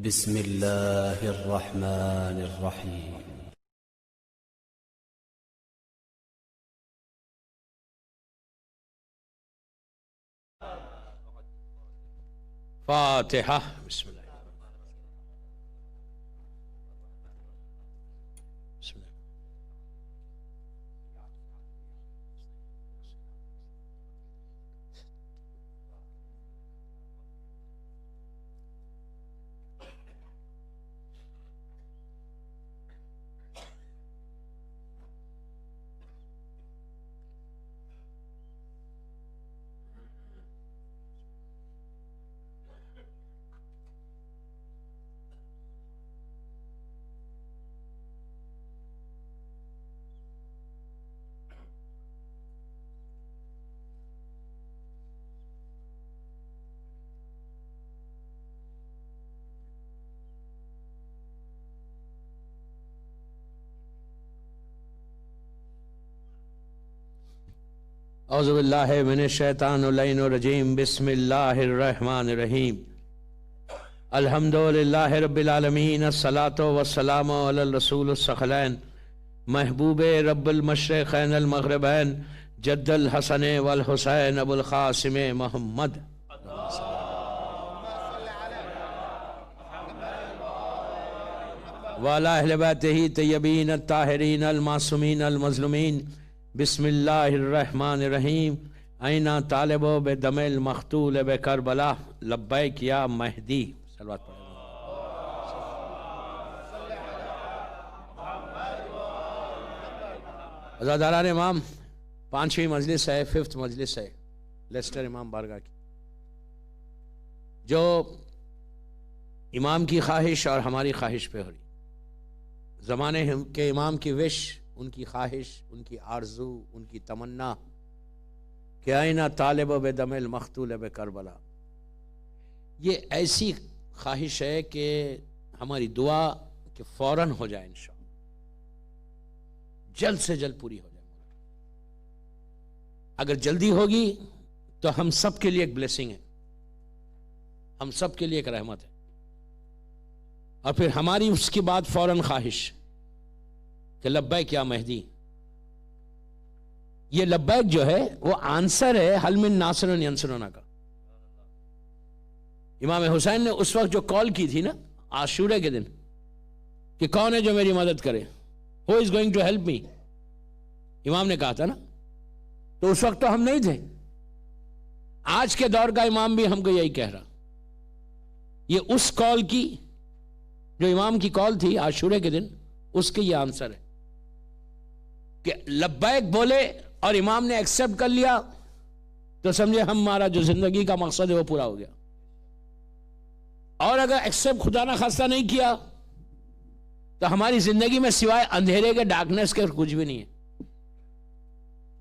بسم الله الرحمن الرحيم. فاتحة. بسم الله. بسم الله. اعوذ باللہ من الشیطان اللعین الرجیم. بسم اللہ الرحمن الرحیم. الحمدللہ رب العالمین. الصلاۃ والسلام علی الرسول الثقلین محبوب رب المشرقین المغربین جد الحسن والحسین ابو القاسم محمد. وعلی اہل بیتہ طیبین الطاہرین المعصومین المظلومین. بسم اللہ الرحمن الرحیم. اینا طالب بدم المقتول بکربلا لبیک یا مہدی. صلوات پڑھیں. عزاداران امام، 5ویں مجلس ہے، 5th مجلس ہے لیسٹر امام بارگاہ کی، جو امام کی خواہش اور ہماری خواہش پہ ہو رہی. زمانے کے امام کی وش، ان کی خواہش، ان کی آرزو، ان کی تمنا کہ آئینہ طالب بدم المقتول بکربلا. یہ ایسی خواہش ہے کہ ہماری دعا کہ فوراً ہو جائے انشاءاللہ، جلد سے جلد پوری ہو جائے. اگر جلدی ہوگی تو ہم سب کے لیے ایک بلیسنگ ہے، ہم سب کے لیے ایک رحمت ہے. اور پھر ہماری اس کے بعد فوراً خواہش کہ لبیک یا مہدی. یہ لبیک جو ہے وہ آنسر ہے حل من ناصر ینصرنا کا. امام حسین نے اس وقت جو کال کی تھی نا عاشورے کے دن کہ کون ہے جو میری مدد کرے، who is going to help me، امام نے کہا تھا نا. تو اس وقت تو ہم نہیں تھے. آج کے دور کا امام بھی ہم کو یہی کہہ رہا. یہ اس کال کی جو امام کی کال تھی عاشورے کے دن، اس کے یہ آنسر ہے کہ لبیک بولے اور امام نے ایکسپٹ کر لیا تو سمجھے ہمارا جو زندگی کا مقصد ہے وہ پورا ہو گیا. اور اگر ایکسپٹ خدا نہ خواستہ نہیں کیا تو ہماری زندگی میں سوائے اندھیرے کے، ڈارکنیس کے کچھ بھی نہیں ہے.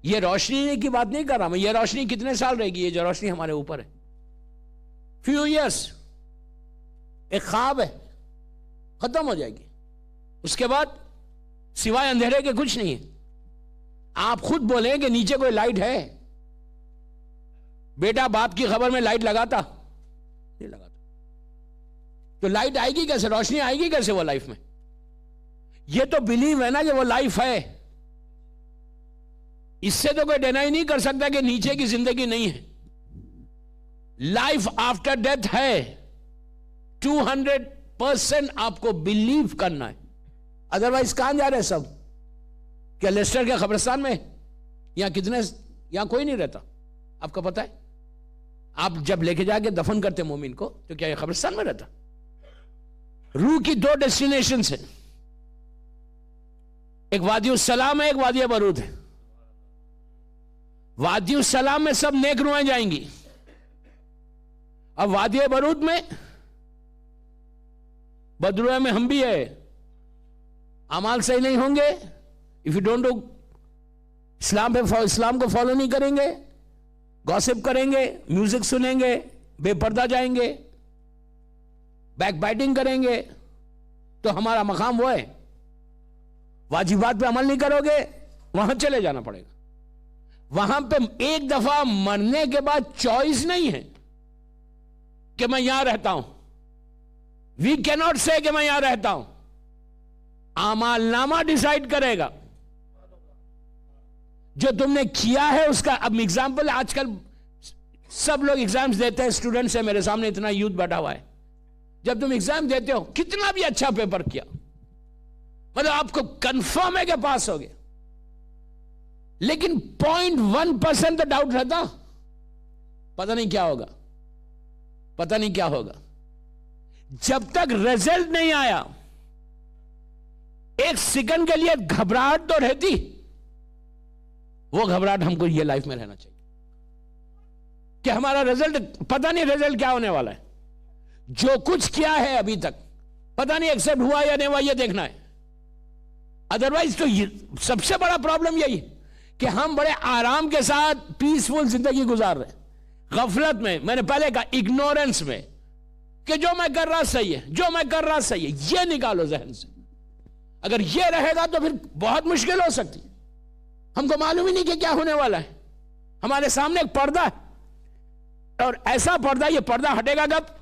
یہ روشنی کی بات نہیں کر رہا میں. یہ روشنی کتنے سال رہے گی؟ یہ جو روشنی ہمارے اوپر ہے فیو ایئرس، ایک خواب ہے، ختم ہو جائے گی. اس کے بعد سوائے اندھیرے کے کچھ نہیں ہے. آپ خود بولیں کہ نیچے کوئی لائٹ ہے؟ بیٹا باپ کی خبر میں لائٹ لگاتا نہیں لگاتا. تو لائٹ آئے گی کیسے؟ روشنی آئے گی کیسے وہ لائف میں؟ یہ تو بلیو ہے نا کہ وہ لائف ہے. اس سے تو کوئی ڈینائی نہیں کر سکتا کہ نیچے کی زندگی نہیں ہے. لائف آفٹر ڈیتھ ہے. 200% آپ کو بلیو کرنا ہے. ادروائز کہاں جا رہے سب؟ کیا لیسٹر کے قبرستان میں؟ یا کتنے؟ یہاں کوئی نہیں رہتا. آپ کو پتا ہے آپ جب لے کے جا کے دفن کرتے مومن کو تو کیا یہ قبرستان میں رہتا؟ روح کی 2 ڈیسٹینیشنز ہیں، ایک وادی السلام ہے، ایک وادی برود ہے. وادی السلام میں سب نیک روحیں جائیں گی، اب وادی برود میں بدروح میں ہم بھی ہے. اعمال صحیح نہیں ہوں گے، if you don't do اسلام کو فالو نہیں کریں گے، گوسپ کریں گے، میوزک سنیں گے، بے پردہ جائیں گے، بیک بائٹنگ کریں گے، تو ہمارا مقام وہ ہے. واجبات پہ عمل نہیں کرو گے، وہاں چلے جانا پڑے گا. وہاں پہ ایک دفعہ مرنے کے بعد چوائس نہیں ہے کہ میں یہاں رہتا ہوں. وی کی ناٹ سے کہ میں یہاں رہتا ہوں. اعمال نامہ ڈیسائیڈ کرے گا جو تم نے کیا ہے اس کا. اب ایگزامپل, آج کل سب لوگ ایگزامز دیتے ہیں, اسٹوڈنٹس ہیں میرے سامنے, اتنا یوتھ بیٹھا ہوا ہے. جب تم ایگزام دیتے ہو, کتنا بھی اچھا پیپر کیا, مطلب آپ کو کنفرم ہے کہ پاس ہو گیا, لیکن 0.1% تو ڈاؤٹ رہتا, پتہ نہیں کیا ہوگا, پتہ نہیں کیا ہوگا. جب تک رزلٹ نہیں آیا ایک سیکنڈ کے لیے گھبراہٹ تو رہتی. وہ گھبراہٹ ہم کو یہ لائف میں رہنا چاہیے کہ ہمارا رزلٹ, پتہ نہیں رزلٹ کیا ہونے والا ہے. جو کچھ کیا ہے ابھی تک پتہ نہیں ایکسپٹ ہوا یا نہیں ہوا, یہ دیکھنا ہے. ادروائز تو سب سے بڑا پرابلم یہی کہ ہم بڑے آرام کے ساتھ پیسفل زندگی گزار رہے ہیں, غفلت میں. میں نے پہلے کہا اگنورنس میں, کہ جو میں کر رہا صحیح ہے, جو میں کر رہا صحیح ہے, یہ نکالو ذہن سے. اگر یہ رہے گا تو پھر بہت مشکل ہو سکتی. ہم کو معلوم ہی نہیں کہ کیا ہونے والا ہے. ہمارے سامنے ایک پردہ ہے, اور ایسا پردہ, یہ پردہ ہٹے گا کب؟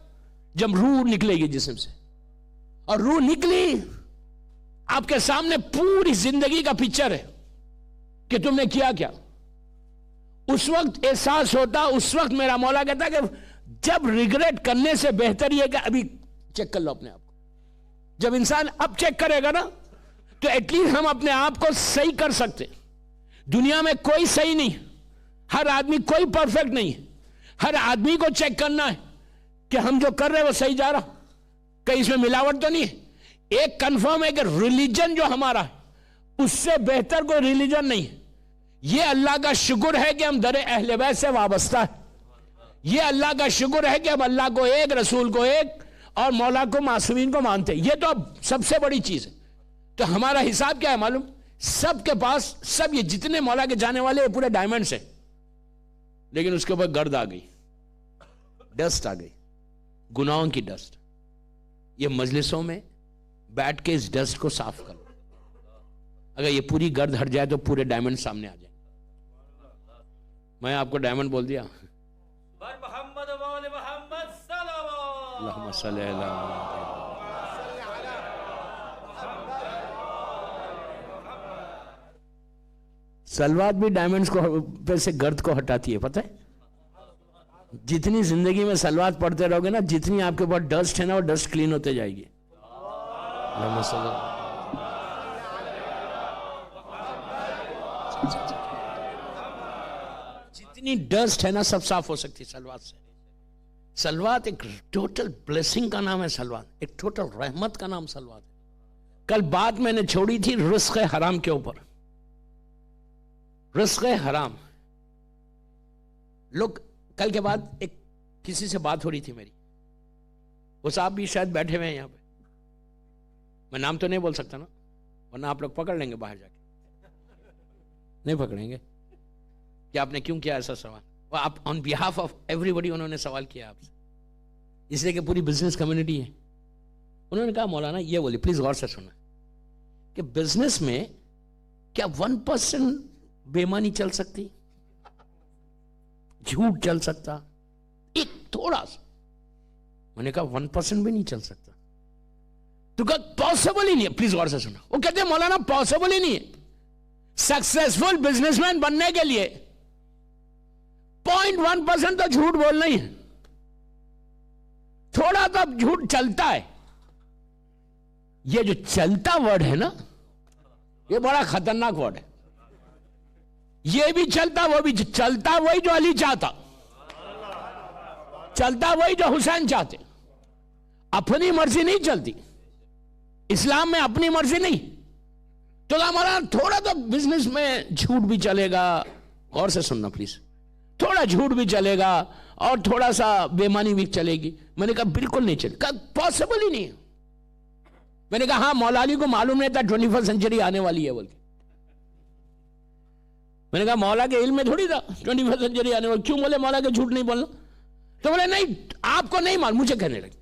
جب روح نکلے گی جسم سے. اور روح نکلی, آپ کے سامنے پوری زندگی کا پکچر ہے کہ تم نے کیا کیا. اس وقت احساس ہوتا, اس وقت میرا مولا کہتا کہ جب ریگریٹ کرنے سے بہتر یہ کہ ابھی چیک کر لو اپنے آپ کو. جب انسان اب چیک کرے گا نا تو ایٹ لیسٹ ہم اپنے آپ کو صحیح کر سکتے. دنیا میں کوئی صحیح نہیں, ہر آدمی کوئی پرفیکٹ نہیں. ہر آدمی کو چیک کرنا ہے کہ ہم جو کر رہے ہیں وہ صحیح جا رہا, کہیں اس میں ملاوٹ تو نہیں ہے. ایک کنفرم ہے کہ ریلیجن جو ہمارا ہے اس سے بہتر کوئی ریلیجن نہیں ہے. یہ اللہ کا شکر ہے کہ ہم در اہل بیت سے وابستہ ہیں. یہ اللہ کا شکر ہے کہ ہم اللہ کو ایک, رسول کو ایک, اور مولا کو, معصومین کو مانتے ہیں. یہ تو اب سب سے بڑی چیز ہے. تو ہمارا حساب کیا ہے معلوم؟ سب کے پاس, سب یہ جتنے مولا کے جانے والے پورے ڈائمنڈس ہیں, لیکن اس کے اوپر گرد آ گئی, ڈسٹ آ گئی, گناہوں کی ڈسٹ. یہ مجلسوں میں بیٹھ کے اس ڈسٹ کو صاف کرو. اگر یہ پوری گرد ہٹ جائے تو پورے ڈائمنڈ سامنے آ جائیں. میں آپ کو ڈائمنڈ بول دیا. اللہم صلی اللہ. سلوات بھی ڈائمنڈز کو پہ سے گرد کو ہٹاتی ہے, پتہ ہے؟ جتنی زندگی میں سلوات پڑھتے رہو گے نا, جتنی آپ کے پاس ڈسٹ ہے نا, وہ ڈسٹ کلین ہوتے جائے گی. اللہم صلی اللہ. جتنی ڈسٹ ہے نا سب صاف ہو سکتی سلوات سے. سلوات ایک ٹوٹل بلیسنگ کا نام ہے. سلوات ایک ٹوٹل رحمت کا نام سلوات ہے. کل بات میں نے چھوڑی تھی رزق حرام کے اوپر. رزق حرام, لوگ کل کے بعد ایک کسی سے بات ہو رہی تھی میری, وہ صاحب بھی شاید بیٹھے ہوئے ہیں یہاں پہ, میں نام تو نہیں بول سکتا نا, ورنہ آپ لوگ پکڑ لیں گے باہر جا کے. نہیں پکڑیں گے کہ آپ نے کیوں کیا ایسا سوال. وہ آپ آن بیہاف آف ایوری بڈی انہوں نے سوال کیا آپ سے, اس لیے کہ پوری بزنس کمیونٹی ہے. انہوں نے کہا مولانا یہ بولیے, پلیز غور سے سننا, کہ بزنس میں کیا 1% بےمانی چل سکتی, جھوٹ چل سکتا, ایک تھوڑا سا. میں نے کہا 1% بھی نہیں چل سکتا. تو کہا پاسبل ہی نہیں ہے. پلیز غور سے سننا. وہ کہتے ہیں مولانا پاسبل ہی نہیں ہے. سکسیسفل بزنس مین بننے کے لیے 0.1% تو جھوٹ بولنا ہی ہے. تھوڑا تو جھوٹ چلتا ہے. یہ جو چلتا ورڈ ہے نا, یہ بڑا خطرناک ورڈ ہے. یہ بھی چلتا, وہ بھی چلتا, وہی جو علی چاہتا, چلتا وہی جو حسین چاہتے. اپنی مرضی نہیں چلتی اسلام میں, اپنی مرضی نہیں. تو ہمارا تھوڑا تو بزنس میں جھوٹ بھی چلے گا. غور سے سننا پلیز. تھوڑا جھوٹ بھی چلے گا اور تھوڑا سا بےمانی بھی چلے گی. میں نے کہا بالکل نہیں چلے. کہا پاسبل ہی نہیں ہے. میں نے کہا ہاں مولا علی کو معلوم نہیں تھا 21st سینچری آنے والی ہے بول کے. میں نے کہا مولا کے علم میں تھوڑی تھا 21st سینچری آنے والی, کیوں بولے مولا کے جھوٹ نہیں بولنا؟ تو بولے نہیں آپ کو نہیں معلوم. مجھے کہنے لگے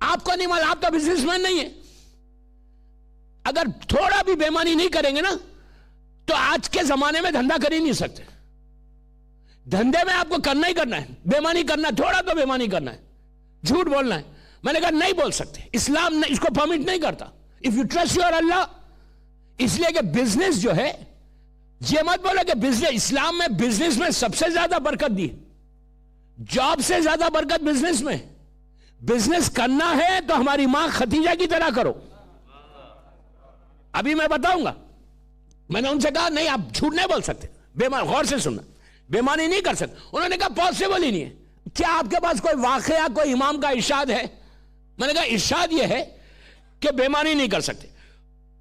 آپ کو نہیں معلوم, آپ تو بزنس مین نہیں ہے. اگر تھوڑا بھی بےمانی نہیں کریں گے نا تو آج کے زمانے میں دھندا کر ہی نہیں سکتے. دھندے میں آپ کو کرنا ہی کرنا ہے, بےمانی کرنا ہے, تھوڑا تو بےمانی کرنا ہے, جھوٹ بولنا ہے. میں نے کہا نہیں بول سکتے, اسلام اس کو پرمٹ نہیں کرتا. اف یو ٹرسٹ یور اللہ, اس لیے کہ بزنس جو ہے, یہ مت بولو کہ بزنس, اسلام میں بزنس میں سب سے زیادہ برکت دی, جاب سے زیادہ برکت بزنس میں. بزنس کرنا ہے تو ہماری ماں ختیجہ کی طرح کرو. ابھی میں بتاؤں گا, میں نے ان سے کہا نہیں آپ جھوٹ نہیں بول سکتے, غور سے سننا, بےمانی نہیں کر سکتے. انہوں نے کہا پاسبل ہی نہیں ہے. کیا آپ کے پاس کوئی واقعہ, کوئی امام کا ارشاد ہے؟ میں نے کہا ارشاد یہ ہے کہ بےمانی نہیں کر سکتے.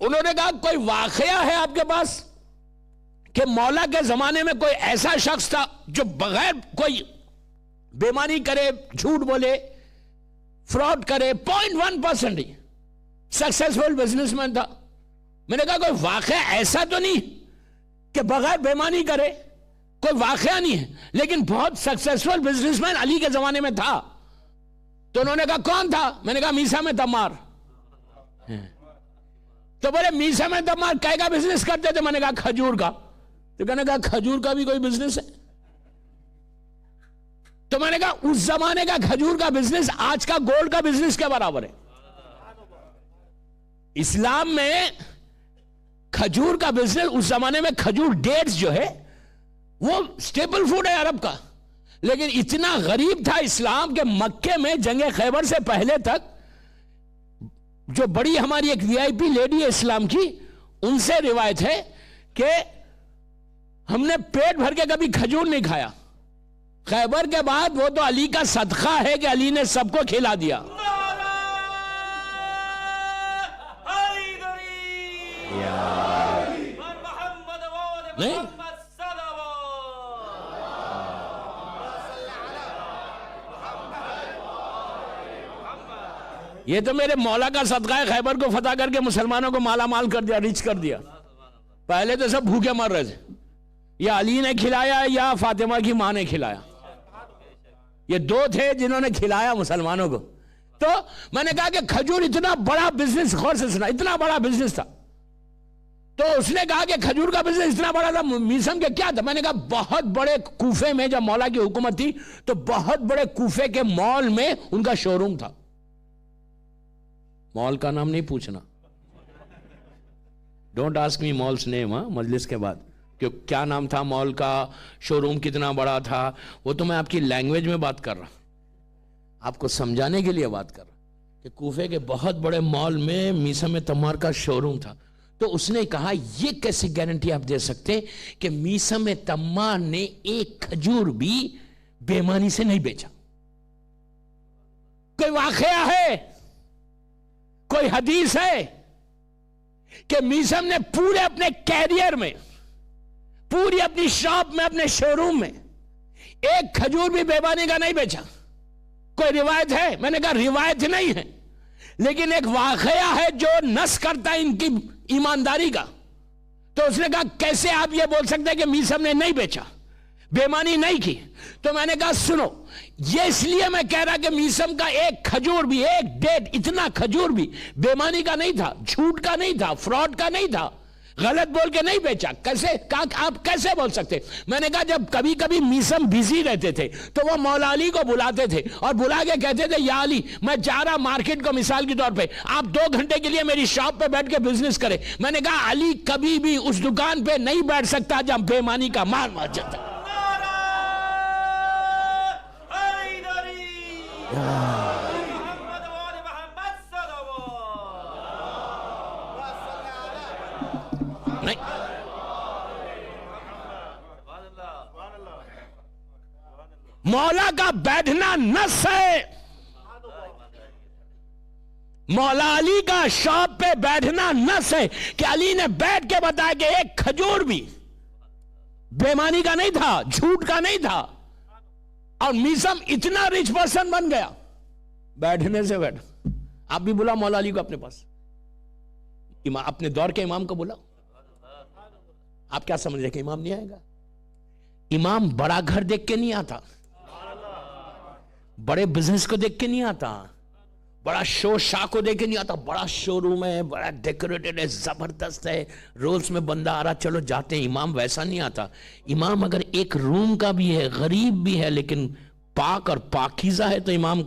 انہوں نے کہا کوئی واقعہ ہے آپ کے پاس کہ مولا کے زمانے میں کوئی ایسا شخص تھا جو بغیر کوئی بےمانی کرے, جھوٹ بولے, فراڈ کرے, 0.1% ہی سکسیسفل بزنس مین تھا. میں نے کہا کوئی واقعہ ایسا تو نہیں کہ بغیر بےمانی کرے, کوئی واقعہ نہیں ہے, لیکن بہت سکسیسفل بزنس مین علی کے زمانے میں تھا. تو انہوں نے کہا کون تھا؟ میں نے کہا میسا میں تمار. تو بولے میسا میں تمار کہے کا بزنس کرتے تھے؟ میں نے کہا کھجور کا. تو کہنے کہا کھجور کا بھی کوئی بزنس ہے؟ تو میں نے کہا اس زمانے کا کھجور کا بزنس آج کا گولڈ کا بزنس کے برابر ہے. اسلام میں کھجور کا بزنس, اس زمانے میں کھجور ڈیٹس جو ہے وہ سٹیپل فوڈ ہے عرب کا, لیکن اتنا غریب تھا اسلام کہ مکے میں جنگ خیبر سے پہلے تک جو بڑی ہماری ایک وی آئی پی لیڈی ہے اسلام کی, ان سے روایت ہے کہ ہم نے پیٹ بھر کے کبھی کھجور نہیں کھایا. خیبر کے بعد وہ تو علی کا صدقہ ہے کہ علی نے سب کو کھلا دیا. نہیں, یہ تو میرے مولا کا صدقہ ہے, خیبر کو فتح کر کے مسلمانوں کو مالا مال کر دیا, ریچ کر دیا. پہلے تو سب بھوکے مر رہے تھے, یا علی نے کھلایا یا فاطمہ کی ماں نے کھلایا. یہ دو تھے جنہوں نے کھلایا مسلمانوں کو. تو میں نے کہا کہ کھجور اتنا بڑا بزنس, غور سے سنا, اتنا بڑا بزنس تھا. تو اس نے کہا کہ کھجور کا بزنس اتنا بڑا تھا, میسم کے کیا تھا؟ میں نے کہا بہت بڑے کوفے میں جب مولا کی حکومت تھی تو بہت بڑے کوفے کے مال میں ان کا شو روم تھا. مال کا نام نہیں پوچھنا, ڈونٹ آسک می مالس نیم, مجلس کے بعد, کہ کیا نام تھا مال کا, شو روم کتنا بڑا تھا, وہ تو میں آپ کی لینگویج میں بات کر رہا, آپ کو سمجھانے کے لیے بات کر رہا کہ کوفے کے بہت بڑے مال میں میسم تمار کا شو روم تھا. تو اس نے کہا یہ کیسی گارنٹی آپ دے سکتے کہ میسم تمار نے ایک کھجور بھی بےمانی سے نہیں بیچا؟ کوئی واقعہ ہے, کوئی حدیث ہے کہ میسم نے پورے اپنے کیریئر میں, پوری اپنی شاپ میں, اپنے شو روم میں ایک کھجور بھی بےمانی کا نہیں بیچا؟ کوئی روایت ہے؟ میں نے کہا روایت نہیں ہے, لیکن ایک واقعہ ہے جو نس کرتا ہے ان کی ایمانداری کا. تو اس نے کہا کیسے آپ یہ بول سکتے ہیں کہ میسم نے نہیں بیچا, بےمانی نہیں کی؟ تو میں نے کہا سنو, یہ اس لیے میں کہہ رہا کہ میسم کا ایک کھجور بھی, ایک ڈیٹ, اتنا کھجور بھی بےمانی کا نہیں تھا, جھوٹ کا نہیں تھا, فراڈ کا نہیں تھا, غلط بول کے نہیں بیچا. کیسے آپ کیسے بول سکتے؟ میں نے کہا جب کبھی کبھی میسم بزی رہتے تھے تو وہ مولا علی کو بلاتے تھے اور بلا کے کہتے تھے یا علی میں جا رہا مارکیٹ کو, مثال کے طور پہ آپ 2 گھنٹے کے لیے میری شاپ پہ بیٹھ کے بزنس کریں. میں نے کہا علی کبھی بھی اس دکان پہ نہیں بیٹھ سکتا جب بےمانی کا مال موجود ہے. مولا کا بیٹھنا نس ہے, مولا علی کا شاپ پہ بیٹھنا نس ہے کہ علی نے بیٹھ کے بتایا کہ ایک کھجور بھی بےمانی کا نہیں تھا, جھوٹ کا نہیں تھا. اور میسم اتنا ریچ پرسن بن گیا بیٹھنے سے بیٹھ. آپ بھی بلا مولا علی کو اپنے پاس, اپنے دور کے امام کو بلا. آپ کیا سمجھ رہے کہ امام نہیں آئے گا؟ امام بڑا گھر دیکھ کے نہیں آتا, بڑے بزنس کو دیکھ کے نہیں آتا, بڑا شو شاہ کو دیکھ کے نہیں آتا, بڑا شو روم ہے, بڑا ڈیکوریٹڈ ہے, زبردست ہے, رولز میں بندہ آ رہا چلو جاتے ہیں. امام ویسا نہیں آتا. امام اگر ایک روم کا بھی ہے, غریب بھی ہے, لیکن پاک اور پاکیزہ ہے تو امام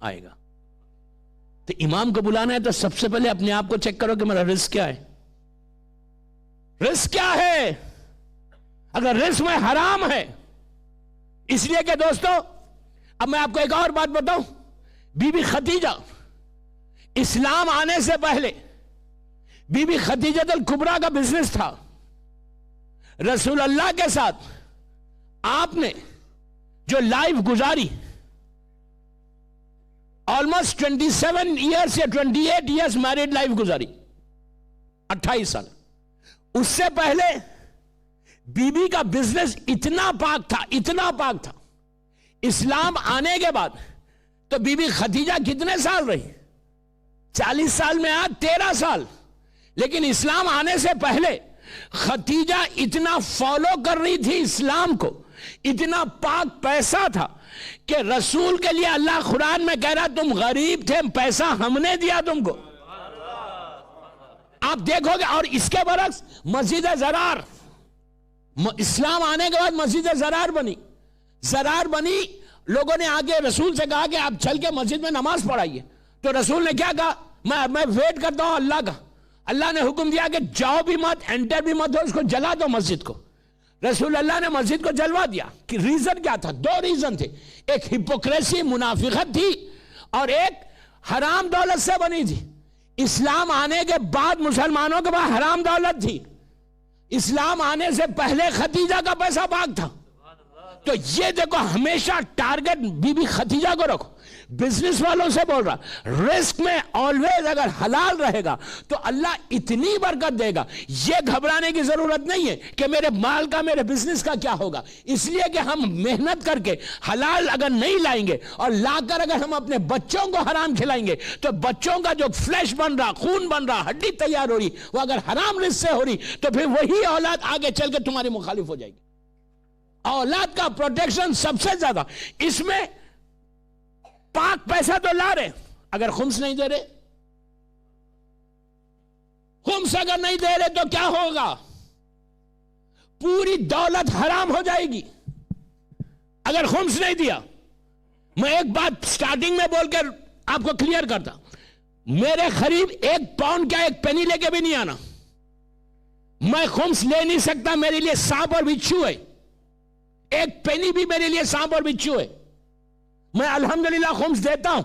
آئے گا. تو امام کو بلانا ہے تو سب سے پہلے اپنے آپ کو چیک کرو کہ میرا رزق کیا ہے. رزق کیا ہے؟ اگر رزق میں حرام ہے، اس لیے کہ دوستو اب میں آپ کو ایک اور بات بتاؤں. بی بی خدیجہ اسلام آنے سے پہلے بی بی خدیجہ الکبریٰ کا بزنس تھا. رسول اللہ کے ساتھ آپ نے جو لائف گزاری، آلموسٹ 27 ایئرس یا 28 ایئرس میرڈ لائف گزاری، 28 سال. اس سے پہلے بی بی کا بزنس اتنا پاک تھا، اتنا پاک تھا. اسلام آنے کے بعد تو بی بی خدیجہ کتنے سال رہی؟ 40 سال میں 13 سال. لیکن اسلام آنے سے پہلے خدیجہ اتنا فالو کر رہی تھی اسلام کو، اتنا پاک پیسہ تھا کہ رسول کے لیے اللہ قرآن میں کہہ رہا تم غریب تھے، پیسہ ہم نے دیا تم کو. آپ دیکھو گے. اور اس کے برعکس مسجد زرار، اسلام آنے کے بعد مسجد زرار بنی. لوگوں نے آگے رسول سے کہا کہ آپ چل کے مسجد میں نماز پڑھائیے. تو رسول نے کیا کہا؟ میں ویٹ کرتا ہوں اللہ کا. اللہ نے حکم دیا کہ جاؤ بھی مت، انٹر بھی مت، اس کو جلا دو مسجد کو. رسول اللہ نے مسجد کو جلوا دیا. کہ ریزن کیا تھا؟ 2 ریزن تھے. ایک ہپوکریسی، منافقت تھی، اور ایک حرام دولت سے بنی تھی. اسلام آنے کے بعد مسلمانوں کے پاس حرام دولت تھی. اسلام آنے سے پہلے خدیجہ کا پیسہ پاک تھا. تو یہ دیکھو، ہمیشہ ٹارگٹ بی بی خدیجہ کو رکھو. بزنس والوں سے بول رہا، رزق میں آلویز اگر حلال رہے گا تو اللہ اتنی برکت دے گا. یہ گھبرانے کی ضرورت نہیں ہے کہ میرے مال کا، میرے بزنس کا کیا ہوگا. اس لیے کہ ہم محنت کر کے حلال اگر نہیں لائیں گے اور لا کر اگر ہم اپنے بچوں کو حرام کھلائیں گے تو بچوں کا جو فلیش بن رہا، خون بن رہا، ہڈی تیار ہو رہی، وہ اگر حرام رزق سے ہو رہی تو پھر وہی اولاد آگے چل کے تمہاری مخالف ہو جائے گی. اولاد کا پروٹیکشن سب سے زیادہ. اس میں پاک پیسہ تو لا رہے، اگر خمس نہیں دے رہے، خمس اگر نہیں دے رہے تو کیا ہوگا؟ پوری دولت حرام ہو جائے گی اگر خمس نہیں دیا. میں ایک بات سٹارٹنگ میں بول کر آپ کو کلیئر کرتا، میرے قریب 1 پاؤنڈ کیا 1 پینی لے کے بھی نہیں آنا. میں خمس لے نہیں سکتا، میرے لیے سانپ اور بچھو ہے. 1 پینی بھی میرے لیے سانپ اور بچھو ہے. میں الحمدللہ خمس دیتا ہوں.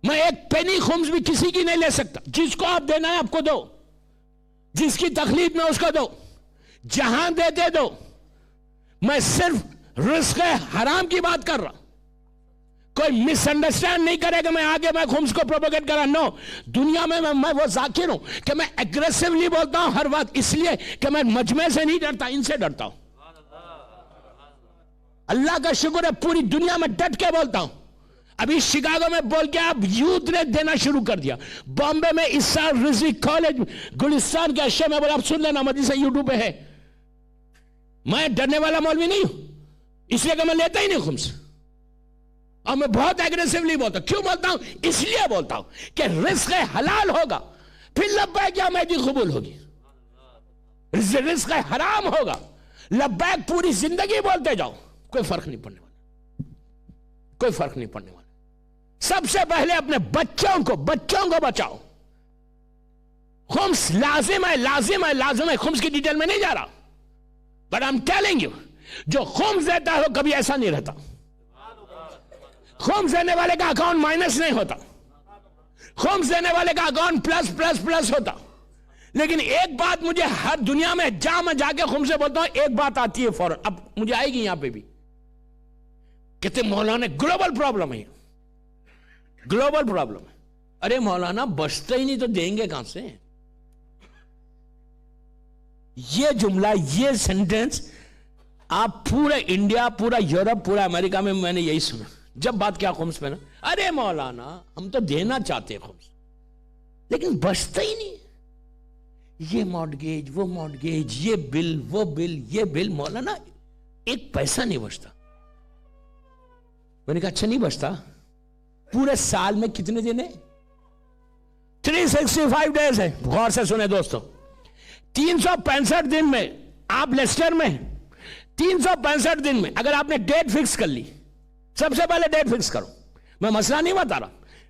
میں 1 پینی خمس بھی کسی کی نہیں لے سکتا. جس کو آپ دینا ہے آپ کو دو، جس کی تکلیف میں اس کو دو، جہاں دیتے دو. میں صرف رزق حرام کی بات کر رہا. کوئی مس انڈرسٹینڈ نہیں کرے کہ میں آگے میں خمس کو پروپیگیٹ کر رہا. نو، دنیا میں میں وہ ذاکر ہوں کہ میں ایگریسیولی بولتا ہوں ہر بات، اس لیے کہ میں مجمع سے نہیں ڈرتا، ان سے ڈرتا ہوں. اللہ کا شکر ہے پوری دنیا میں ڈٹ کے بولتا ہوں. ابھی شکاگو میں بول کے آپ یوتھ نے دینا شروع کر دیا. بامبے میں اس سال رضوی کالج گلستان کے اشیاء میں بولا آپ سن لینا، مدرسہ یوٹیوب پہ ہے. میں ڈرنے والا مولوی نہیں ہوں، اس لیے کہ میں لیتا ہی نہیں خمس. اور میں بہت ایگریسیولی بولتا ہوں. کیوں بولتا ہوں؟ اس لیے بولتا ہوں کہ رزق حلال ہوگا پھر لبیک یا مہدی قبول ہوگی. رزق حرام ہوگا، لبیک پوری زندگی بولتے جاؤ، کوئی فرق نہیں پڑنے والا، کوئی فرق نہیں پڑنے والا. سب سے پہلے اپنے بچوں کو بچاؤ. خمس لازم ہے، لازم ہے، لازم ہے. خمس کی ڈیٹیل میں نہیں جا رہا، but I am telling you, جو خمس دیتا ہے وہ کبھی ایسا نہیں رہتا. خمس دینے والے کا اکاؤنٹ مائنس نہیں ہوتا، خمس دینے والے کا اکاؤنٹ پلس پلس پلس ہوتا. لیکن ایک بات مجھے ہر دنیا میں جہاں میں جا کے خمس سے بولتا ہوں، ایک بات آتی ہے فوراً، اب مجھے آئے گی یہاں پہ بھی، کہتے مولانا گلوبل پرابلم ہے، گلوبل پرابلم ہے. ارے مولانا بچتا ہی نہیں تو دیں گے کہاں سے؟ یہ جملہ، یہ سینٹینس آپ پورے انڈیا، پورا یورپ، پورا امریکہ میں میں نے یہی سنا. جب بات کیا خمس پہ نا، ارے مولانا ہم تو دینا چاہتے خمس لیکن بچتا ہی نہیں. یہ مارٹگیج، وہ مارٹگیج، یہ بل، وہ بل، یہ بل، مولانا ایک پیسہ نہیں بچتا. میں نے کہا اچھا نہیں بچتا؟ پورے سال میں کتنے دن ہیں؟ 365 ڈیز ہے. غور سے سنیں دوستو، 365 دن میں آپ لیسٹر میں 365 دن میں اگر آپ نے ڈیٹ فکس کر لی، سب سے پہلے ڈیٹ فکس کرو. میں مسئلہ نہیں بتا رہا،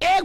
1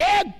1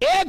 1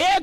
1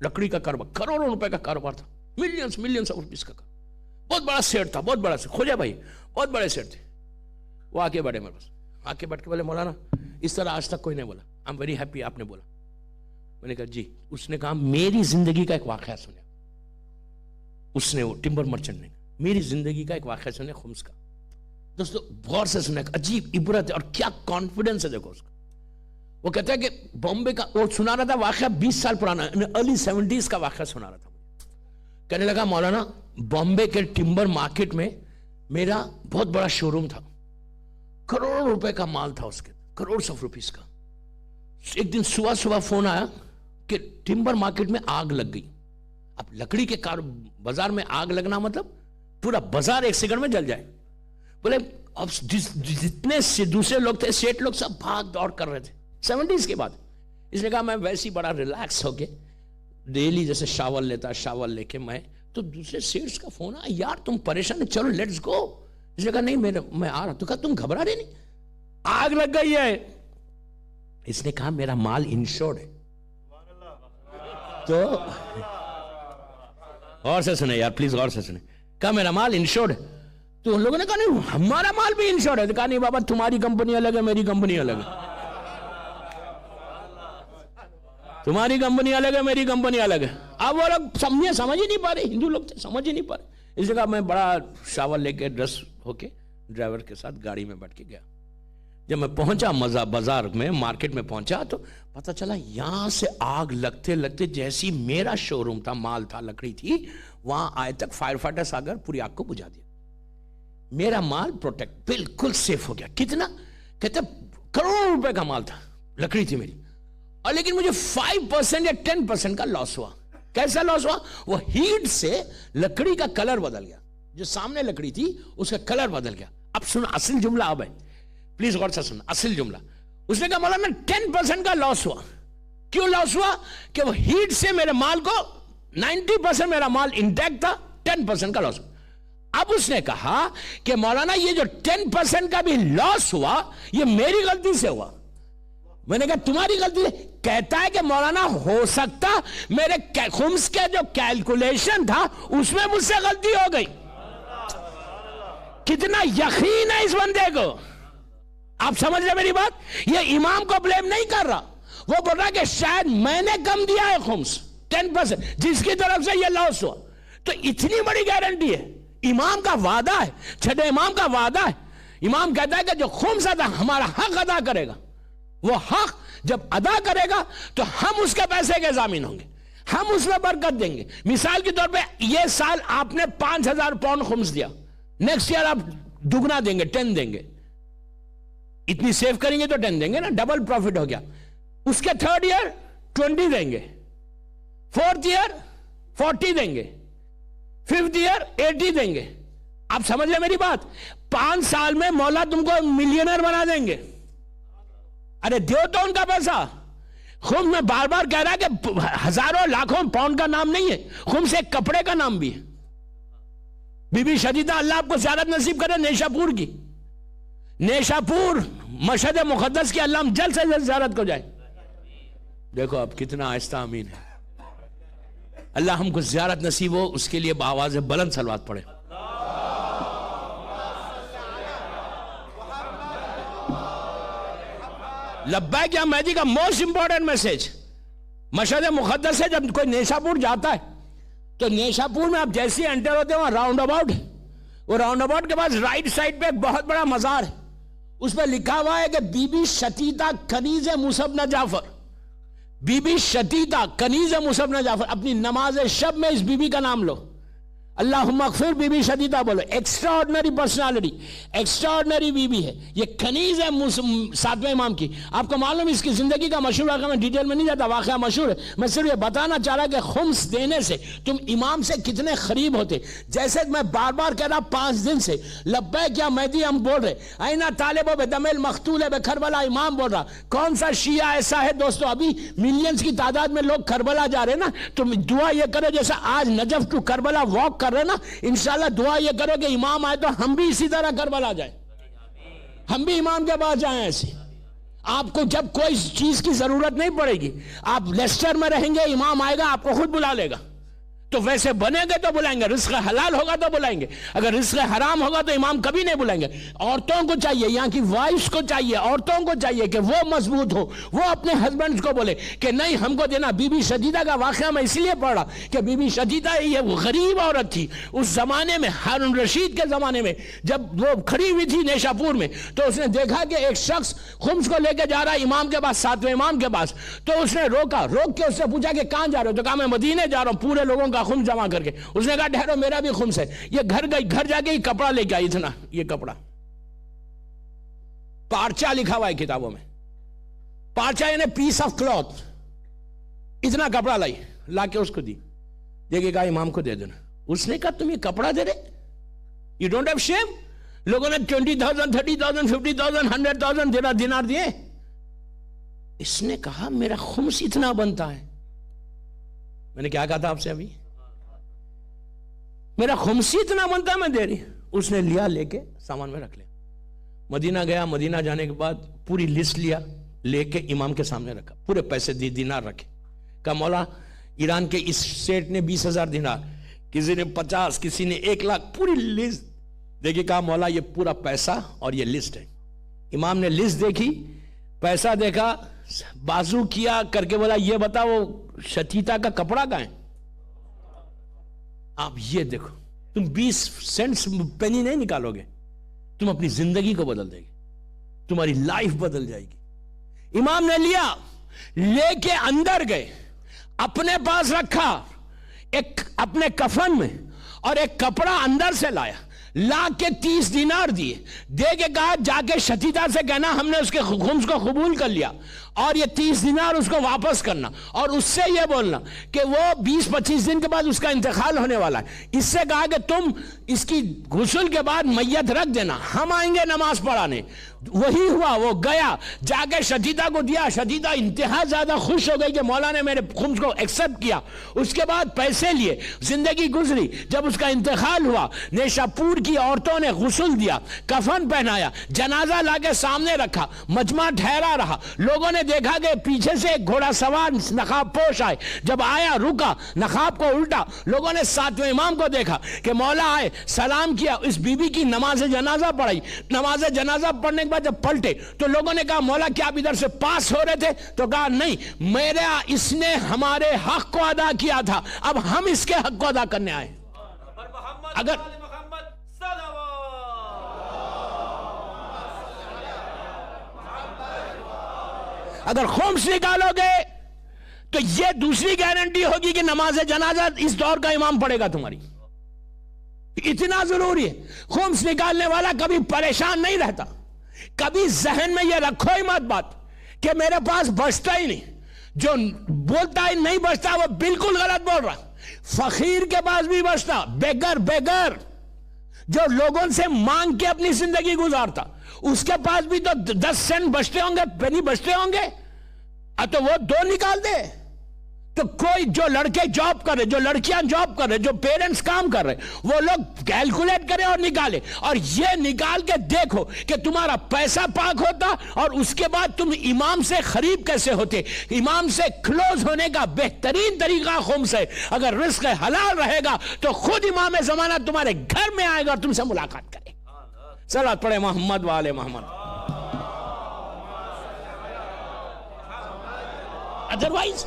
لکڑی کا کاروبار, کروڑوں روپے کا کاروبار تھا, ملینس آف روپیز کا کاروبار, بہت بڑا سیٹ تھا, بہت بڑا سیٹ, خوجا بھائی بہت بڑے سیٹ تھے. وہ آگے بڑھے میرے پاس, آگے بڑھ کے بولے مولانا اس طرح آج تک کوئی نہیں بولا, آئی ایم ویری ہیپی آپ نے بولا. میں نے کہا جی. اس نے کہا میری زندگی کا ایک واقعہ سنے. اس نے, وہ ٹمبر مرچنٹ نے, میری زندگی کا ایک واقعہ سنے خمس کا. دوستو غور سے سنے, عجیب عبرت ہے اور کیا کانفیڈنس ہے دیکھو اس کا. وہ کہتا ہے کہ بامبے کا, وہ سنا رہا تھا واقعہ 20 سال پرانا, ارلی 70s کا واقعہ سنا رہا تھا. کہنے لگا مولانا بامبے کے ٹمبر مارکیٹ میں میرا بہت بڑا شو روم تھا, کروڑوں روپے کا مال تھا اس کے, کروڑ آف روپیز کا. ایک دن صبح فون آیا کہ ٹمبر مارکیٹ میں آگ لگ گئی. اب لکڑی کے بازار میں آگ لگنا مطلب پورا بازار ایک سیکنڈ میں جل جائے. بولے اب جتنے دوسرے لوگ تھے, سیٹ لوگ, سب بھاگ دوڑ کر رہے تھے 70s کے بعد. اس نے کہا میں ویسے ہی بڑا ریلیکس ہو کے ڈیلی جیسے شاور لیتا, شاور لے کے میں, تو دوسرے سیٹس کا فون آیا, یار تم پریشان, چلو لیٹس گو. اس نے کہا نہیں میں آ رہا. تو کہا تم گھبرا رہے نہیں, آگ لگ گئی ہے. اس نے کہا میرا مال انشورڈ ہے. تو غور سے سنے یار, پلیز غور سے سنے. کہا میرا مال انشورڈ ہے. تو ان لوگوں نے کہا نہیں ہمارا مال بھی انشورڈ ہے. تو کہا نہیں بابا تمہاری کمپنی الگ ہے, میری کمپنی الگ ہے. تمہاری کمپنی الگ ہے, میری کمپنی الگ ہے. اب وہ لوگ سمجھ ہی نہیں پا رہے, ہندو لوگ تھے, سمجھ ہی نہیں پا رہے. اس جگہ میں بڑا شاور لے کے ڈریس ہو کے ڈرائیور کے ساتھ گاڑی میں بیٹھ کے گیا. جب میں پہنچا بازار میں, مارکیٹ میں پہنچا, تو پتہ چلا یہاں سے آگ لگتے لگتے جیسی میرا شو روم تھا, مال تھا, لکڑی تھی, وہاں آئے تک فائر فائٹرز آ کر پوری آگ کو بجھا دیا. میرا مال پروٹیکٹ بالکل سیف ہو گیا. کتنا؟ کہتے کروڑوں روپے کا مال تھا, لکڑی تھی میری, اور لیکن مجھے 5% یا 10% کا لاس ہوا. کیسا لاس ہوا؟ وہ ہیٹ سے لکڑی کا کلر بدل گیا, جو سامنے لکڑی تھی اس کا کلر بدل گیا. اب سنو اصل جملہ, اب ہے پلیز غور سے سننا اصل جملہ. اس نے کہا مولانا 10% کا لاس ہوا. کیوں لاس ہوا؟ کہ وہ ہیٹ سے میرے مال کو 90% میرا مال انٹیکٹ تھا, 10% کا لاس ہوا. اب اس نے کہا کہ مولانا یہ جو 10% کا بھی لاس ہوا یہ میری غلطی سے ہوا. میں نے کہا تمہاری غلطی ہے؟ کہتا ہے کہ مولانا ہو سکتا میرے خمس کے جو کیلکولیشن تھا اس میں مجھ سے غلطی ہو گئی. کتنا یقین ہے اس بندے کو, آپ سمجھ رہے میری بات؟ یہ امام کو بلیم نہیں کر رہا, وہ بول رہا کہ شاید میں نے کم دیا ہے خمس 10% جس کی طرف سے یہ لاس ہوا. تو اتنی بڑی گارنٹی ہے, امام کا وعدہ ہے, چھٹے امام کا وعدہ ہے. امام کہتا ہے کہ جو خمس ادا ہمارا حق ادا کرے گا, وہ حق جب ادا کرے گا تو ہم اس کے پیسے کے ضامن ہوں گے, ہم اس میں برکت دیں گے. مثال کے طور پہ یہ سال آپ نے 5,000 پاؤنڈ خمس دیا, نیکسٹ ایئر آپ دگنا دیں گے, 10 دیں گے. اتنی سیو کریں گے تو 10 دیں گے نا, ڈبل پروفٹ ہو گیا. اس کے تھرڈ ایئر 20 دیں گے, فورتھ ایئر 40 دیں گے, ففتھ ایئر 80 دیں گے. آپ سمجھ لیں میری بات؟ 5 سال میں مولا تم کو ملینئر بنا دیں گے. ارے دیو تو ان کا پیسہ. خمس میں بار بار کہہ رہا ہے کہ ہزاروں لاکھوں پاؤنڈ کا نام نہیں ہے, خمس ایک کپڑے کا نام بھی ہے. بی بی شدیدہ اللہ آپ کو زیارت نصیب کرے نیشا پور کی, نیشا پور مشہد مقدس کی, اللہ ہم جلد سے جلد زیارت کو جائے. دیکھو اب کتنا آہستہ امین ہے. اللہ ہم کو زیارت نصیب ہو, اس کے لیے بآواز بلند صلوات پڑھے. لبیک یا مہدی کا موسٹ امپورٹنٹ میسج مشہد مقدس سے جب کوئی نیشا پور جاتا ہے تو نیشا پور میں آپ جیسے انٹر ہوتے ہیں وہاں راؤنڈ اباؤٹ ہے, وہ راؤنڈ اباؤٹ کے پاس رائٹ سائڈ پہ ایک بہت بڑا مزار ہے, اس پہ لکھا ہوا ہے کہ بی بی شتیتا کنیز موسی بن جعفر, بی بی شتیتا کنیز موسی بن جعفر. اپنی نماز شب میں اس بی بی کا نام لو, اللہم اغفر بی بی شدیدہ بولو. Extraordinary personality, extraordinary بی بی ہے, یہ کنیز ہے 7ویں امام کی. آپ کو معلوم اس کی زندگی کا مشہور واقعہ, میں ڈیٹیل میں نہیں جاتا, واقعہ مشہور ہے. میں صرف یہ بتانا چاہ رہا کہ خمس دینے سے تم امام سے کتنے قریب ہوتے. جیسے میں بار بار کہہ رہا 5 دن سے لبیک یا مہدی ہم بول رہے, اینا طالب بے دم المقتول بے کربلا, امام بول رہا. کون سا شیعہ ایسا ہے دوستو, ابھی ملینز کی تعداد میں لوگ کربلا جا رہے نا, تم دعا یہ کرو جیسا آج نجف ٹو کربلا واک کر رہے نا, انشاءاللہ دعا یہ کرو کہ امام آئے تو ہم بھی اسی طرح کربلا جائیں, ہم بھی امام کے پاس جائیں ایسے. آپ کو جب کوئی چیز کی ضرورت نہیں پڑے گی، آپ لیسٹر میں رہیں گے، امام آئے گا آپ کو خود بلا لے گا. تو ویسے بنے گے تو بلائیں گے، رزق حلال ہوگا تو بلائیں گے. اگر رزق حرام ہوگا تو امام کبھی نہیں بلائیں گے. عورتوں کو چاہیے، یہاں کی وائفز کو چاہیے، عورتوں کو چاہیے کہ وہ مضبوط ہو، وہ اپنے ہسبینڈز کو بولے کہ نہیں ہم کو دینا. بی بی شدیدہ کا واقعہ میں اس لیے پڑھا کہ بی بی شدیدہ یہ غریب عورت تھی اس زمانے میں، ہارون رشید کے زمانے میں، جب وہ کھڑی ہوئی تھی نیشا پور میں، تو اس نے دیکھا کہ ایک شخص خمس کو لے کے جا رہا ہے امام کے پاس، ساتویں امام کے پاس. تو اس نے روکا، روک کے اس سے پوچھا کہ کہاں جا رہے ہو؟ تو کہا میں مدینے جا رہا ہوں پورے لوگوں کا خمس جمع کر کے. اس نے کہا ٹھہرو میرا بھی خمس ہے. یہ گھر گئی، گھر جا کے یہ کپڑا لے کے آئی، اتنا یہ کپڑا پارچہ لکھا ہوا ہے کتابوں میں، پارچہ یعنی پیس آف کلوتھ. اتنا کپڑا لائی، لا کے اس کو دی، دیکھے کہا امام کو دے دینا. اس نے کہا تم یہ کپڑا دے رہے، یو ڈونٹ ہیو شیم؟ لوگوں نے 20,000 30,000 50,000 100,000 دینار دیے. اس نے کہا میرا خمس اتنا بنتا ہے. میں نے کیا کہا تھا آپ سے ابھی؟ میرا خمس اتنا بنتا ہے میں دے رہی. اس نے لیا، لے کے سامان میں رکھ لیا. مدینہ گیا، مدینہ جانے کے بعد پوری لسٹ لیا، لے کے امام کے سامنے رکھا، پورے پیسے دینار رکھے. کہا مولا ایران کے اس سیٹ نے 20,000 دینار، کسی نے 50، کسی نے 1,00,000، پوری لسٹ دیکھی. کہا مولا یہ پورا پیسہ اور یہ لسٹ ہے. امام نے لسٹ دیکھی، پیسہ دیکھا، بازو کیا کر کے بولا یہ بتا وہ شتیتا کا کپڑا کہاں ہے؟ آپ یہ دیکھو، تم 20 سینٹس پینی نہیں نکالو گے، تم اپنی زندگی کو بدل دے گے، تمہاری لائف بدل جائے گی. امام نے لیا، لے کے اندر گئے، اپنے پاس رکھا ایک اپنے کفن میں، اور ایک کپڑا اندر سے لایا، لا کے 30 دینار دیے، دے کے کہا جا کے شتیتا سے کہنا ہم نے اس کے خمس کو قبول کر لیا، اور یہ 30 دینار اس کو واپس کرنا، اور اس سے یہ بولنا کہ وہ 20-25 دن کے بعد اس کا انتقال ہونے والا ہے. اس سے کہا کہ تم اس کی غسل کے بعد میت رکھ دینا، ہم آئیں گے نماز پڑھانے. وہی ہوا، وہ گیا، جا کے شتیتا کو دیا. شتیتا انتہا زیادہ خوش ہو گئی کہ مولا نے میرے خمس کو ایکسپٹ کیا. اس کے بعد پیسے لیے، زندگی گزری. جب اس کا انتقال ہوا، نیشا پور کی عورتوں نے غسل دیا، کفن پہنایا، جنازہ لا کے سامنے رکھا، مجمع ٹھہرا رہا. لوگوں نے دیکھا کہ پیچھے سے ایک گھوڑا سوار نقاب پوش آئے. جب آیا رکا، نقاب کو الٹا. لوگوں نے ساتویں امام کو دیکھا کہ مولا آئے، سلام کیا، اس بی بی کی نماز جنازہ پڑھائی. نماز جنازہ پڑھنے کے بعد جب پلٹے تو لوگوں نے کہا مولا کیا آپ ادھر سے پاس ہو رہے تھے؟ تو کہا نہیں، میرا اس نے ہمارے حق کو ادا کیا تھا، اب ہم اس کے حق کو ادا کرنے آئے. اگر خمس نکالو گے تو یہ دوسری گارنٹی ہوگی کہ نماز جنازہ اس دور کا امام پڑھے گا تمہاری. اتنا ضروری ہے. خمس نکالنے والا کبھی پریشان نہیں رہتا. کبھی ذہن میں یہ رکھو ہی مت بات کہ میرے پاس بچتا ہی نہیں. جو بولتا ہی نہیں بچتا وہ بالکل غلط بول رہا. فقیر کے پاس بھی بچتا، بیگر جو لوگوں سے مانگ کے اپنی زندگی گزارتا، اس کے پاس بھی تو 10 سینٹ بچتے ہوں گے، پینی بچتے ہوں گے، تو وہ 2 نکال دے. تو کوئی جو لڑکے جاب کر رہے، جو لڑکیاں جاب کر رہے، جو پیرنٹس کام کر رہے، وہ لوگ کیلکولیٹ کرے اور نکالے، اور یہ نکال کے دیکھو کہ تمہارا پیسہ پاک ہوتا، اور اس کے بعد تم امام سے قریب کیسے ہوتے. امام سے کلوز ہونے کا بہترین طریقہ خمس ہے. اگر رزق حلال رہے گا تو خود امام زمانہ تمہارے گھر میں آئے گا اور تم سے ملاقات کرے. صلوات پڑھے محمد والے محمد. ادروائز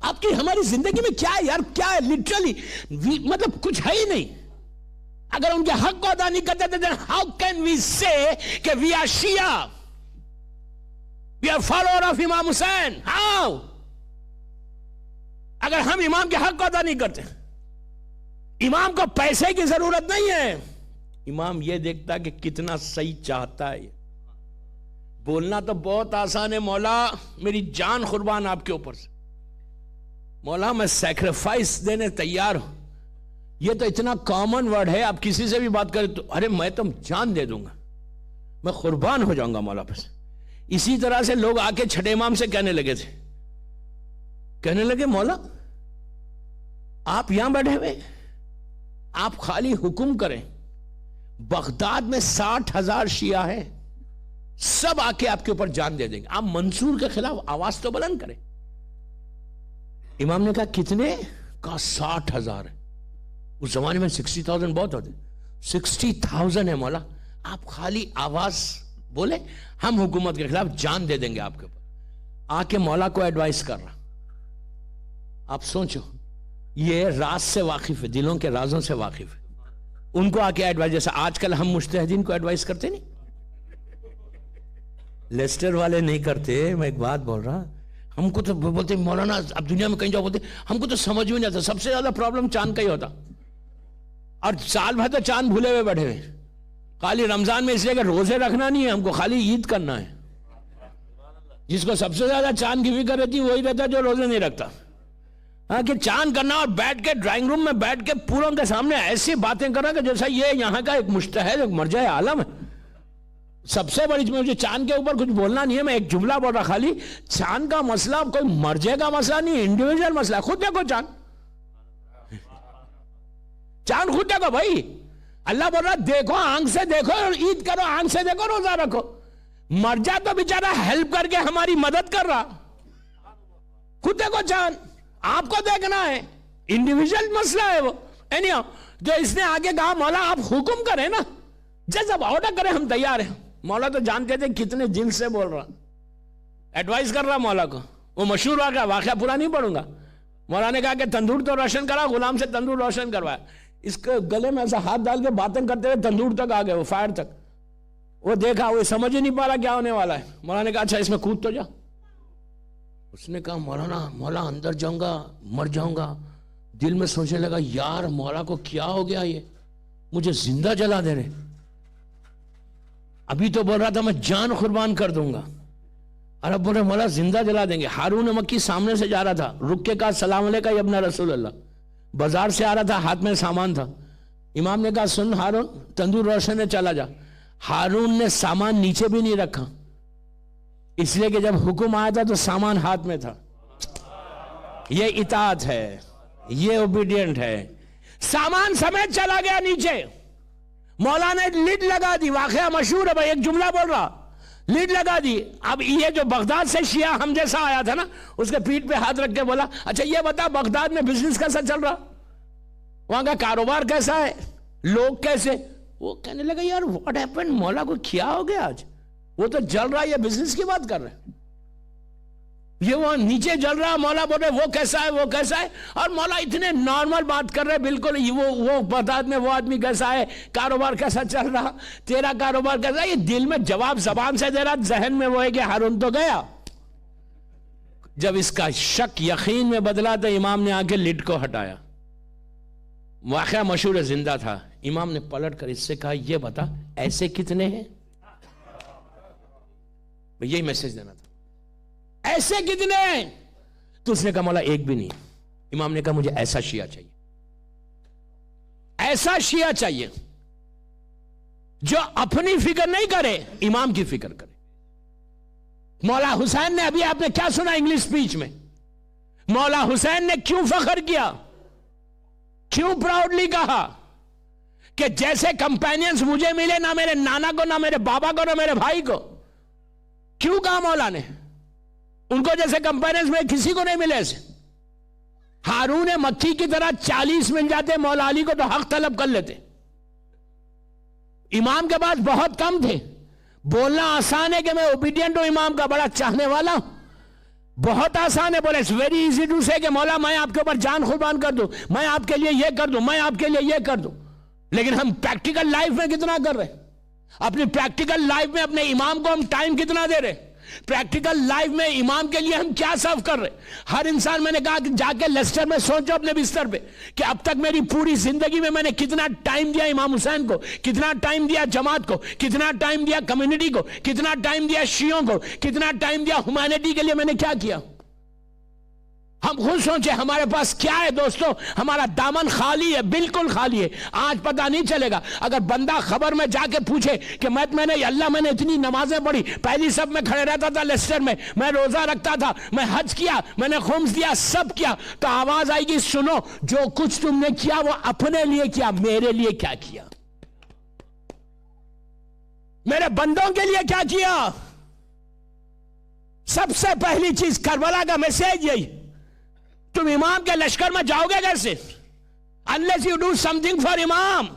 آپ کی ہماری زندگی میں کیا ہے یار، کیا ہے لٹرلی، مطلب کچھ ہے ہی نہیں. اگر ان کے حق کو ادا نہیں کرتے then how can we say کہ we are Shia, we are follower of امام حسین؟ how؟ اگر ہم امام کے حق کو ادا نہیں کرتے. امام کو پیسے کی ضرورت نہیں ہے، امام یہ دیکھتا کہ کتنا صحیح چاہتا ہے. بولنا تو بہت آسان ہے، مولا میری جان قربان آپ کے اوپر سے، مولا میں سیکریفائس دینے تیار ہوں. یہ تو اتنا کامن ورڈ ہے، آپ کسی سے بھی بات کریں تو ارے میں تو جان دے دوں گا، میں قربان ہو جاؤں گا مولا پر. اسی طرح سے لوگ آ کے چھٹے امام سے کہنے لگے تھے، کہنے لگے مولا آپ یہاں بیٹھے ہوئے، آپ خالی حکم کریں. بغداد میں 60,000 شیعہ ہیں، سب آ کے آپ کے اوپر جان دے دیں گے. آپ منصور کے خلاف آواز تو بلند کریں. امام نے کہا کتنے؟ کہا 60,000 ہے. اس زمانے میں 60,000 بہت ہوتے. 60,000 ہے مولا, آپ خالی آواز بولے, ہم حکومت کے خلاف جان دے دیں گے آپ کے اوپر. آ کے مولا کو ایڈوائز کر رہا. آپ سوچو, یہ راز سے واقف ہے, دلوں کے رازوں سے واقف ہے. ان کو آ کے ایڈوائز, جیسا آج کل ہم مجتہدین کو ایڈوائز کرتے نہیں, لیسٹر والے نہیں کرتے. میں ایک بات بول رہا, ہم کو تو بولتے مولانا اب دنیا میں کہیں جاؤ بولتے ہم کو تو سمجھ میں نہیں آتا. سب سے زیادہ پرابلم چاند کا ہی ہوتا, اور سال بھر تو چاند بھولے ہوئے بیٹھے ہوئے. خالی رمضان میں اس لیے کہ روزے رکھنا نہیں ہے ہم کو, خالی عید کرنا ہے. جس کو سب سے زیادہ چاند کی فکر رہتی وہی رہتا جو روزے نہیں رکھتا. ہاں کہ چاند کرنا اور بیٹھ کے ڈرائنگ روم میں بیٹھ کے پوروں کے سامنے ایسی باتیں کرنا کہ جیسا یہ یہاں کا ایک مجتہد, ایک مرجع عالم ہے. سب سے بڑی مجھے چاند کے اوپر کچھ بولنا نہیں ہے, میں ایک جملہ بول رہا, خالی چاند کا مسئلہ کوئی مرجع کا مسئلہ نہیں, انڈیویجل مسئلہ ہے. خود دیکھو چاند, چاند خود دیکھو بھائی. اللہ بول رہا دیکھو, آنکھ سے دیکھو, عید کرو, آنکھ سے دیکھو, روزہ رکھو. مرجع تو بیچارہ ہیلپ کر کے ہماری مدد کر رہا. خود دیکھو چاند, آپ کو دیکھنا ہے, انڈیویجل مسئلہ ہے وہ. جو اس نے آگے کہا مولا آپ حکم کریں نا, جب آرڈر کریں ہم تیار ہیں. مولا تو جانتے تھے کتنے جن سے بول رہا, ایڈوائز کر رہا مولا کو. وہ مشہور واقعہ پورا نہیں پڑھوں گا. مولا نے کہا کہ تندور تو روشن کرا, غلام سے تندور روشن کروایا. اس کے گلے میں ایسا ہاتھ ڈال کے باتیں کرتے ہوئے تندور تک آ گئے, وہ فائر تک. وہ دیکھا, وہ سمجھ ہی نہیں پا رہا کیا ہونے والا ہے. مولا نے کہا اچھا اس میں کود تو جا. اس نے کہا مولا اندر جاؤں گا مر جاؤں گا. دل میں سوچنے لگا یار مولا کو کیا ہو گیا, یہ مجھے زندہ جلا دے رہے. ابھی تو بول رہا تھا میں جان قربان کر دوں گا, اور اب بول رہے مولا زندہ جلا دیں گے. ہارون مکی سامنے سے جا رہا تھا, رک کے کہا سلام علیکم یا ابن رسول اللہ. بازار سے آ رہا تھا, ہاتھ میں سامان تھا. امام نے کہا سن ہارون, تندور روشن ہے, چلا جا. ہارون نے سامان نیچے بھی نہیں رکھا, اس لیے کہ جب حکم آیا تھا تو سامان ہاتھ میں تھا. یہ اطاعت ہے, یہ اوبیڈینٹ ہے. سامان سمیت چلا گیا نیچے. مولا نے لڈ لگا دی. واقعہ مشہور ہے بھائی, ایک جملہ بول رہا, لڈ لگا دی. اب یہ جو بغداد سے شیعہ ہم جیسا آیا تھا نا, اس کے پیٹ پہ ہاتھ رکھ کے بولا اچھا یہ بتا بغداد میں بزنس کیسا چل رہا, وہاں کا کاروبار کیسا ہے, لوگ کیسے. وہ کہنے لگا یار واٹ ہیپن, مولا کو کیا ہو گیا آج, وہ تو جل رہا ہے, یہ بزنس کی بات کر رہے ہیں, یہ وہ نیچے جل رہا. مولا بول رہے وہ کیسا ہے, وہ کیسا ہے, اور مولا اتنے نارمل بات کر رہے بالکل. وہ بغداد میں وہ آدمی کیسا ہے, کاروبار کیسا چل رہا, تیرا کاروبار کیسا ہے. یہ دل میں جواب زبان سے دے رہا, ذہن میں وہ ہے کہ ہارون تو گیا. جب اس کا شک یقین میں بدلا تو امام نے آ کے لڈ کو ہٹایا. واقعہ مشہور ہے, زندہ تھا. امام نے پلٹ کر اس سے کہا یہ بتا ایسے کتنے ہیں. یہی میسج دینا تھا, ایسے کتنے ہیں. تو اس نے کہا مولا ایک بھی نہیں. امام نے کہا مجھے ایسا شیعہ چاہیے, ایسا شیعہ چاہیے جو اپنی فکر نہیں کرے, امام کی فکر کرے. مولا حسین نے, ابھی آپ نے کیا سنا انگلش سپیچ میں, مولا حسین نے کیوں فخر کیا, کیوں پراؤڈلی کہا کہ جیسے کمپینینز مجھے ملے, نہ میرے نانا کو, نہ میرے بابا کو, نہ میرے بھائی کو. کیوں کہا مولا نے, ان کو جیسے کمپینینز میں کسی کو نہیں ملے ایسے. ہارون مکی کی طرح 40 مل جاتے, مولا علی کو تو حق طلب کر لیتے. امام کے پاس بہت کم تھے. بولنا آسان ہے کہ میں اوبیڈینٹ ہوں, امام کا بڑا چاہنے والا ہوں, بہت آسان ہے. بولے اٹس ویری ایزی ٹو سے کہ مولا میں آپ کے اوپر جان قربان کر دوں, میں آپ کے لیے یہ کر دوں, میں آپ کے لیے یہ کر دوں. لیکن ہم پریکٹیکل لائف میں کتنا کر رہے, اپنی پریکٹیکل لائف میں اپنے امام کو ہم ٹائم کتنا دے رہے, پریکٹیکل لائف میں امام کے لیے ہم کیا سرو کر رہے. ہر انسان, میں نے کہا کہ جا کے لیسٹر میں سوچو اپنے بستر پہ کہ اب تک میری پوری زندگی میں نے کتنا ٹائم دیا امام حسین کو, کتنا ٹائم دیا جماعت کو, کتنا ٹائم دیا کمیونٹی کو, کتنا ٹائم دیا شیعوں کو, کتنا ٹائم دیا ہیومینٹی کے لیے میں نے کیا کیا. ہم خود سوچیں ہمارے پاس کیا ہے دوستو. ہمارا دامن خالی ہے, بالکل خالی ہے. آج پتہ نہیں چلے گا. اگر بندہ خبر میں جا کے پوچھے کہ میں نے اتنی نمازیں پڑھی, پہلی سب میں کھڑے رہتا تھا لیسٹر میں روزہ رکھتا تھا, میں حج کیا, میں نے خمس دیا, سب کیا, تو آواز آئے گی سنو جو کچھ تم نے کیا وہ اپنے لیے کیا, میرے لیے کیا کیا. میرے بندوں کے لیے کیا کیا؟ سب سے پہلی چیز کربلا کا میسج یہی، تم امام کے لشکر میں جاؤ گے کیسے؟ unless you do something for امام،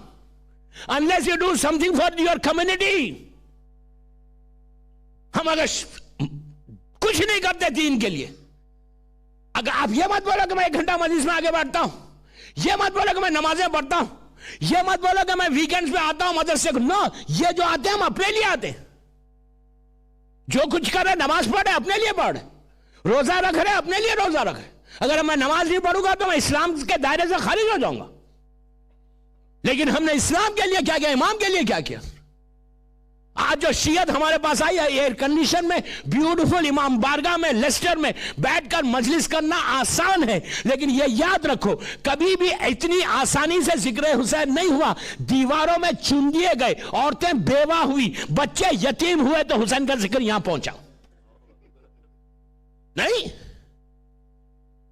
unless you do something for your community. ہم اگر کچھ نہیں کرتے دین کے لیے، اگر آپ یہ مت بولو کہ میں 1 گھنٹہ مجلس میں آگے بڑھتا ہوں، یہ مت بولو کہ میں نمازیں پڑھتا ہوں، یہ مت بولو کہ میں ویکنڈز میں آتا ہوں مدرسے کو، نو، یہ جو آتے ہیں ہم اپنے لیے آتے ہیں، جو کچھ کر رہے نماز پڑھ رہے اپنے لیے پڑھ رہے، روزہ رکھ رہے اپنے لیے روزہ رکھ رہے. اگر میں نماز نہیں پڑھوں گا تو میں اسلام کے دائرے سے خارج ہو جاؤں گا. لیکن ہم نے اسلام کے لیے کیا کیا، امام کے لیے کیا کیا؟ آج جو شیعت ہمارے پاس آئی ہے ایئر کنڈیشن میں بیوٹیفل امام بارگاہ میں لیسٹر میں بیٹھ کر مجلس کرنا آسان ہے، لیکن یہ یاد رکھو کبھی بھی اتنی آسانی سے ذکر حسین نہیں ہوا. دیواروں میں چن دیے گئے، عورتیں بیوہ ہوئی، بچے یتیم ہوئے تو حسین کا ذکر یہاں پہنچا نہیں.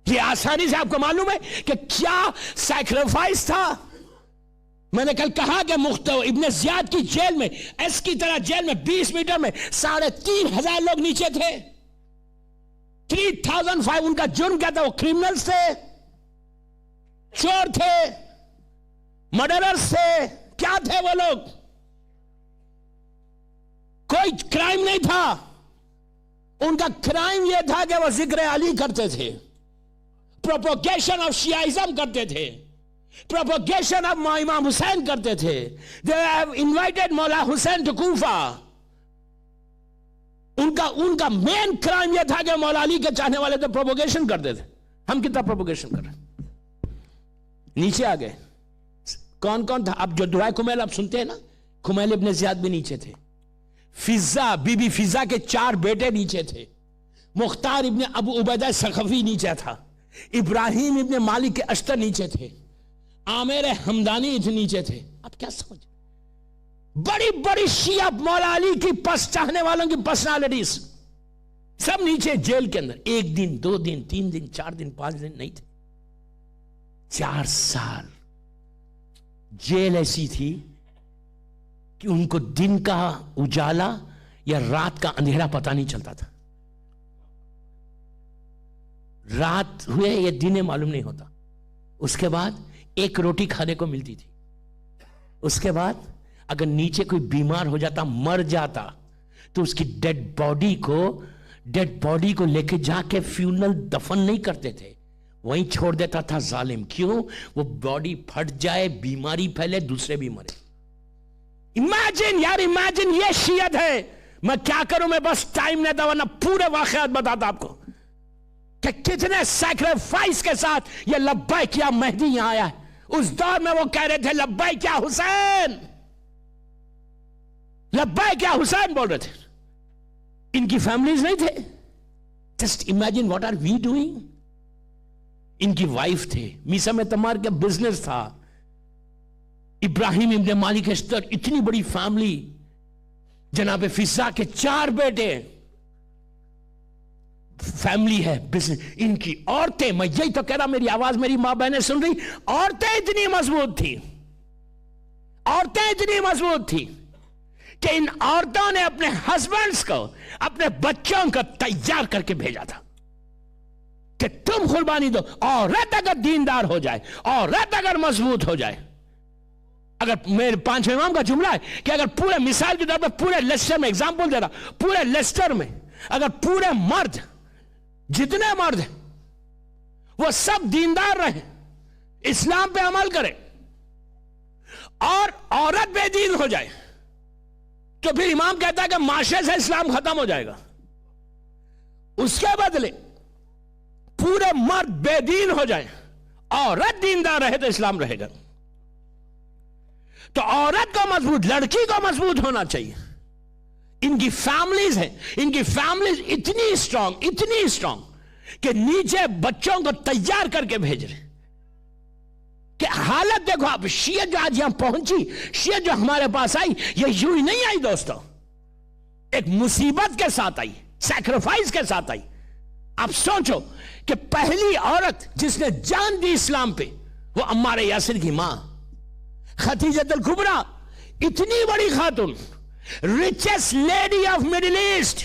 یہ آسانی سے آپ کو معلوم ہے کہ کیا سیکریفائس تھا. میں نے کل کہا کہ ابن زیاد کی جیل میں، ایس کی طرح جیل میں 20 میٹر میں 3,500 لوگ نیچے تھے. 3,500 ان کا جرم کیا تھا؟ وہ کرمنلز تھے، چور تھے، مرڈررز تھے. کیا تھے وہ لوگ؟ کوئی کرائم نہیں تھا. ان کا کرائم یہ تھا کہ وہ ذکر علی کرتے تھے، پروپوگیشن آف شیعائزم کرتے تھے، propagation of امام حسین کرتے تھے. they have invited مولا حسین to کوفہ. ان کا مین کرائم یہ تھا کہ مولا علی کے چاہنے والے تھے، پروپوگیشن کرتے تھے. ہم کتنا پروپوگیشن کر رہے ہیں؟ نیچے آ گئے. کون کون تھا؟ اب جو دعائے کمیل آپ سنتے ہیں نا، کمیل ابن زیاد بھی نیچے تھے، فضا بی بی فضا کے 4 بیٹے نیچے تھے، مختار ابن ابو عبیدہ ثقفی نیچے تھا، ابراہیم ابن مالک کے اشتر نیچے تھے، عامر حمدانی نیچے تھے. اب کیا سمجھ؟ بڑی بڑی شیعہ مولا علی کی پس چاہنے والوں کی پرسنالٹیز سب نیچے جیل کے اندر. 1 دن 2 دن 3 دن 4 دن 5 دن نہیں تھے، 4 سال. جیل ایسی تھی کہ ان کو دن کا اجالا یا رات کا اندھیرا پتہ نہیں چلتا تھا. رات ہوئے یا دن معلوم نہیں ہوتا. اس کے بعد 1 روٹی کھانے کو ملتی تھی. اس کے بعد اگر نیچے کوئی بیمار ہو جاتا، مر جاتا، تو اس کی ڈیڈ باڈی کو لے کے جا کے فیونل دفن نہیں کرتے تھے، وہیں چھوڑ دیتا تھا ظالم. کیوں؟ وہ باڈی پھٹ جائے، بیماری پھیلے، دوسرے بھی مرے. امیجن یار، امیجن. یہ شیعت ہے. میں کیا کروں، میں بس ٹائم نہیں تھا ورنہ پورے واقعات بتاتا آپ کو کہ کتنے سیکریفائس کے ساتھ یہ لبیک یا مہدی یہاں آیا ہے. اس دور میں وہ کہہ رہے تھے لبیک یا حسین، لبیک یا حسین بول رہے تھے. ان کی فیملیز نہیں تھے. Just imagine what are we doing. ان کی وائف تھے، میسا میں تمار کا بزنس تھا، ابراہیم ابن مالک اشتر، اتنی بڑی فیملی، جناب فضا کے 4 بیٹے، فیملی ہے، بزنس. ان کی عورتیں، میں یہی تو کہہ رہا، میری آواز میری ماں بہنیں سن رہی، عورتیں اتنی مضبوط تھی، عورتیں اتنی مضبوط تھی کہ ان عورتوں نے اپنے ہسبینڈز کو، اپنے بچوں کو تیار کر کے بھیجا تھا کہ تم قربانی دو. عورت اگر دیندار ہو جائے، عورت اگر مضبوط ہو جائے. اگر میرے 5 امام کا جملہ ہے کہ اگر پورے مثال کے طور پر پورے لیسٹر میں ایگزامپل دے رہا، پورے لیسٹر میں اگر پورے مرد، جتنے مرد ہیں وہ سب دیندار رہیں، اسلام پہ عمل کریں، اور عورت بے دین ہو جائے، تو پھر امام کہتا ہے کہ معاشرے سے اسلام ختم ہو جائے گا. اس کے بدلے پورے مرد بے دین ہو جائے، عورت دیندار رہے تو اسلام رہے گا. تو عورت کو مضبوط، لڑکی کو مضبوط ہونا چاہیے. ان کی فیملیز ہیں، ان کی فیملیز اتنی اسٹرانگ کہ نیچے بچوں کو تیار کر کے بھیج رہے. کہ حالت دیکھو آپ، شیعت جو آج یہاں پہنچی، شیعت جو ہمارے پاس آئی، یہ یوں ہی نہیں آئی دوستو، ایک مصیبت کے ساتھ آئی، سیکریفائس کے ساتھ آئی. آپ سوچو کہ پہلی عورت جس نے جان دی اسلام پہ، وہ عمار یاسر کی ماں خدیجہ الکبریٰ، اتنی بڑی خاتون، richest lady of Middle East,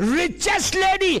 richest lady.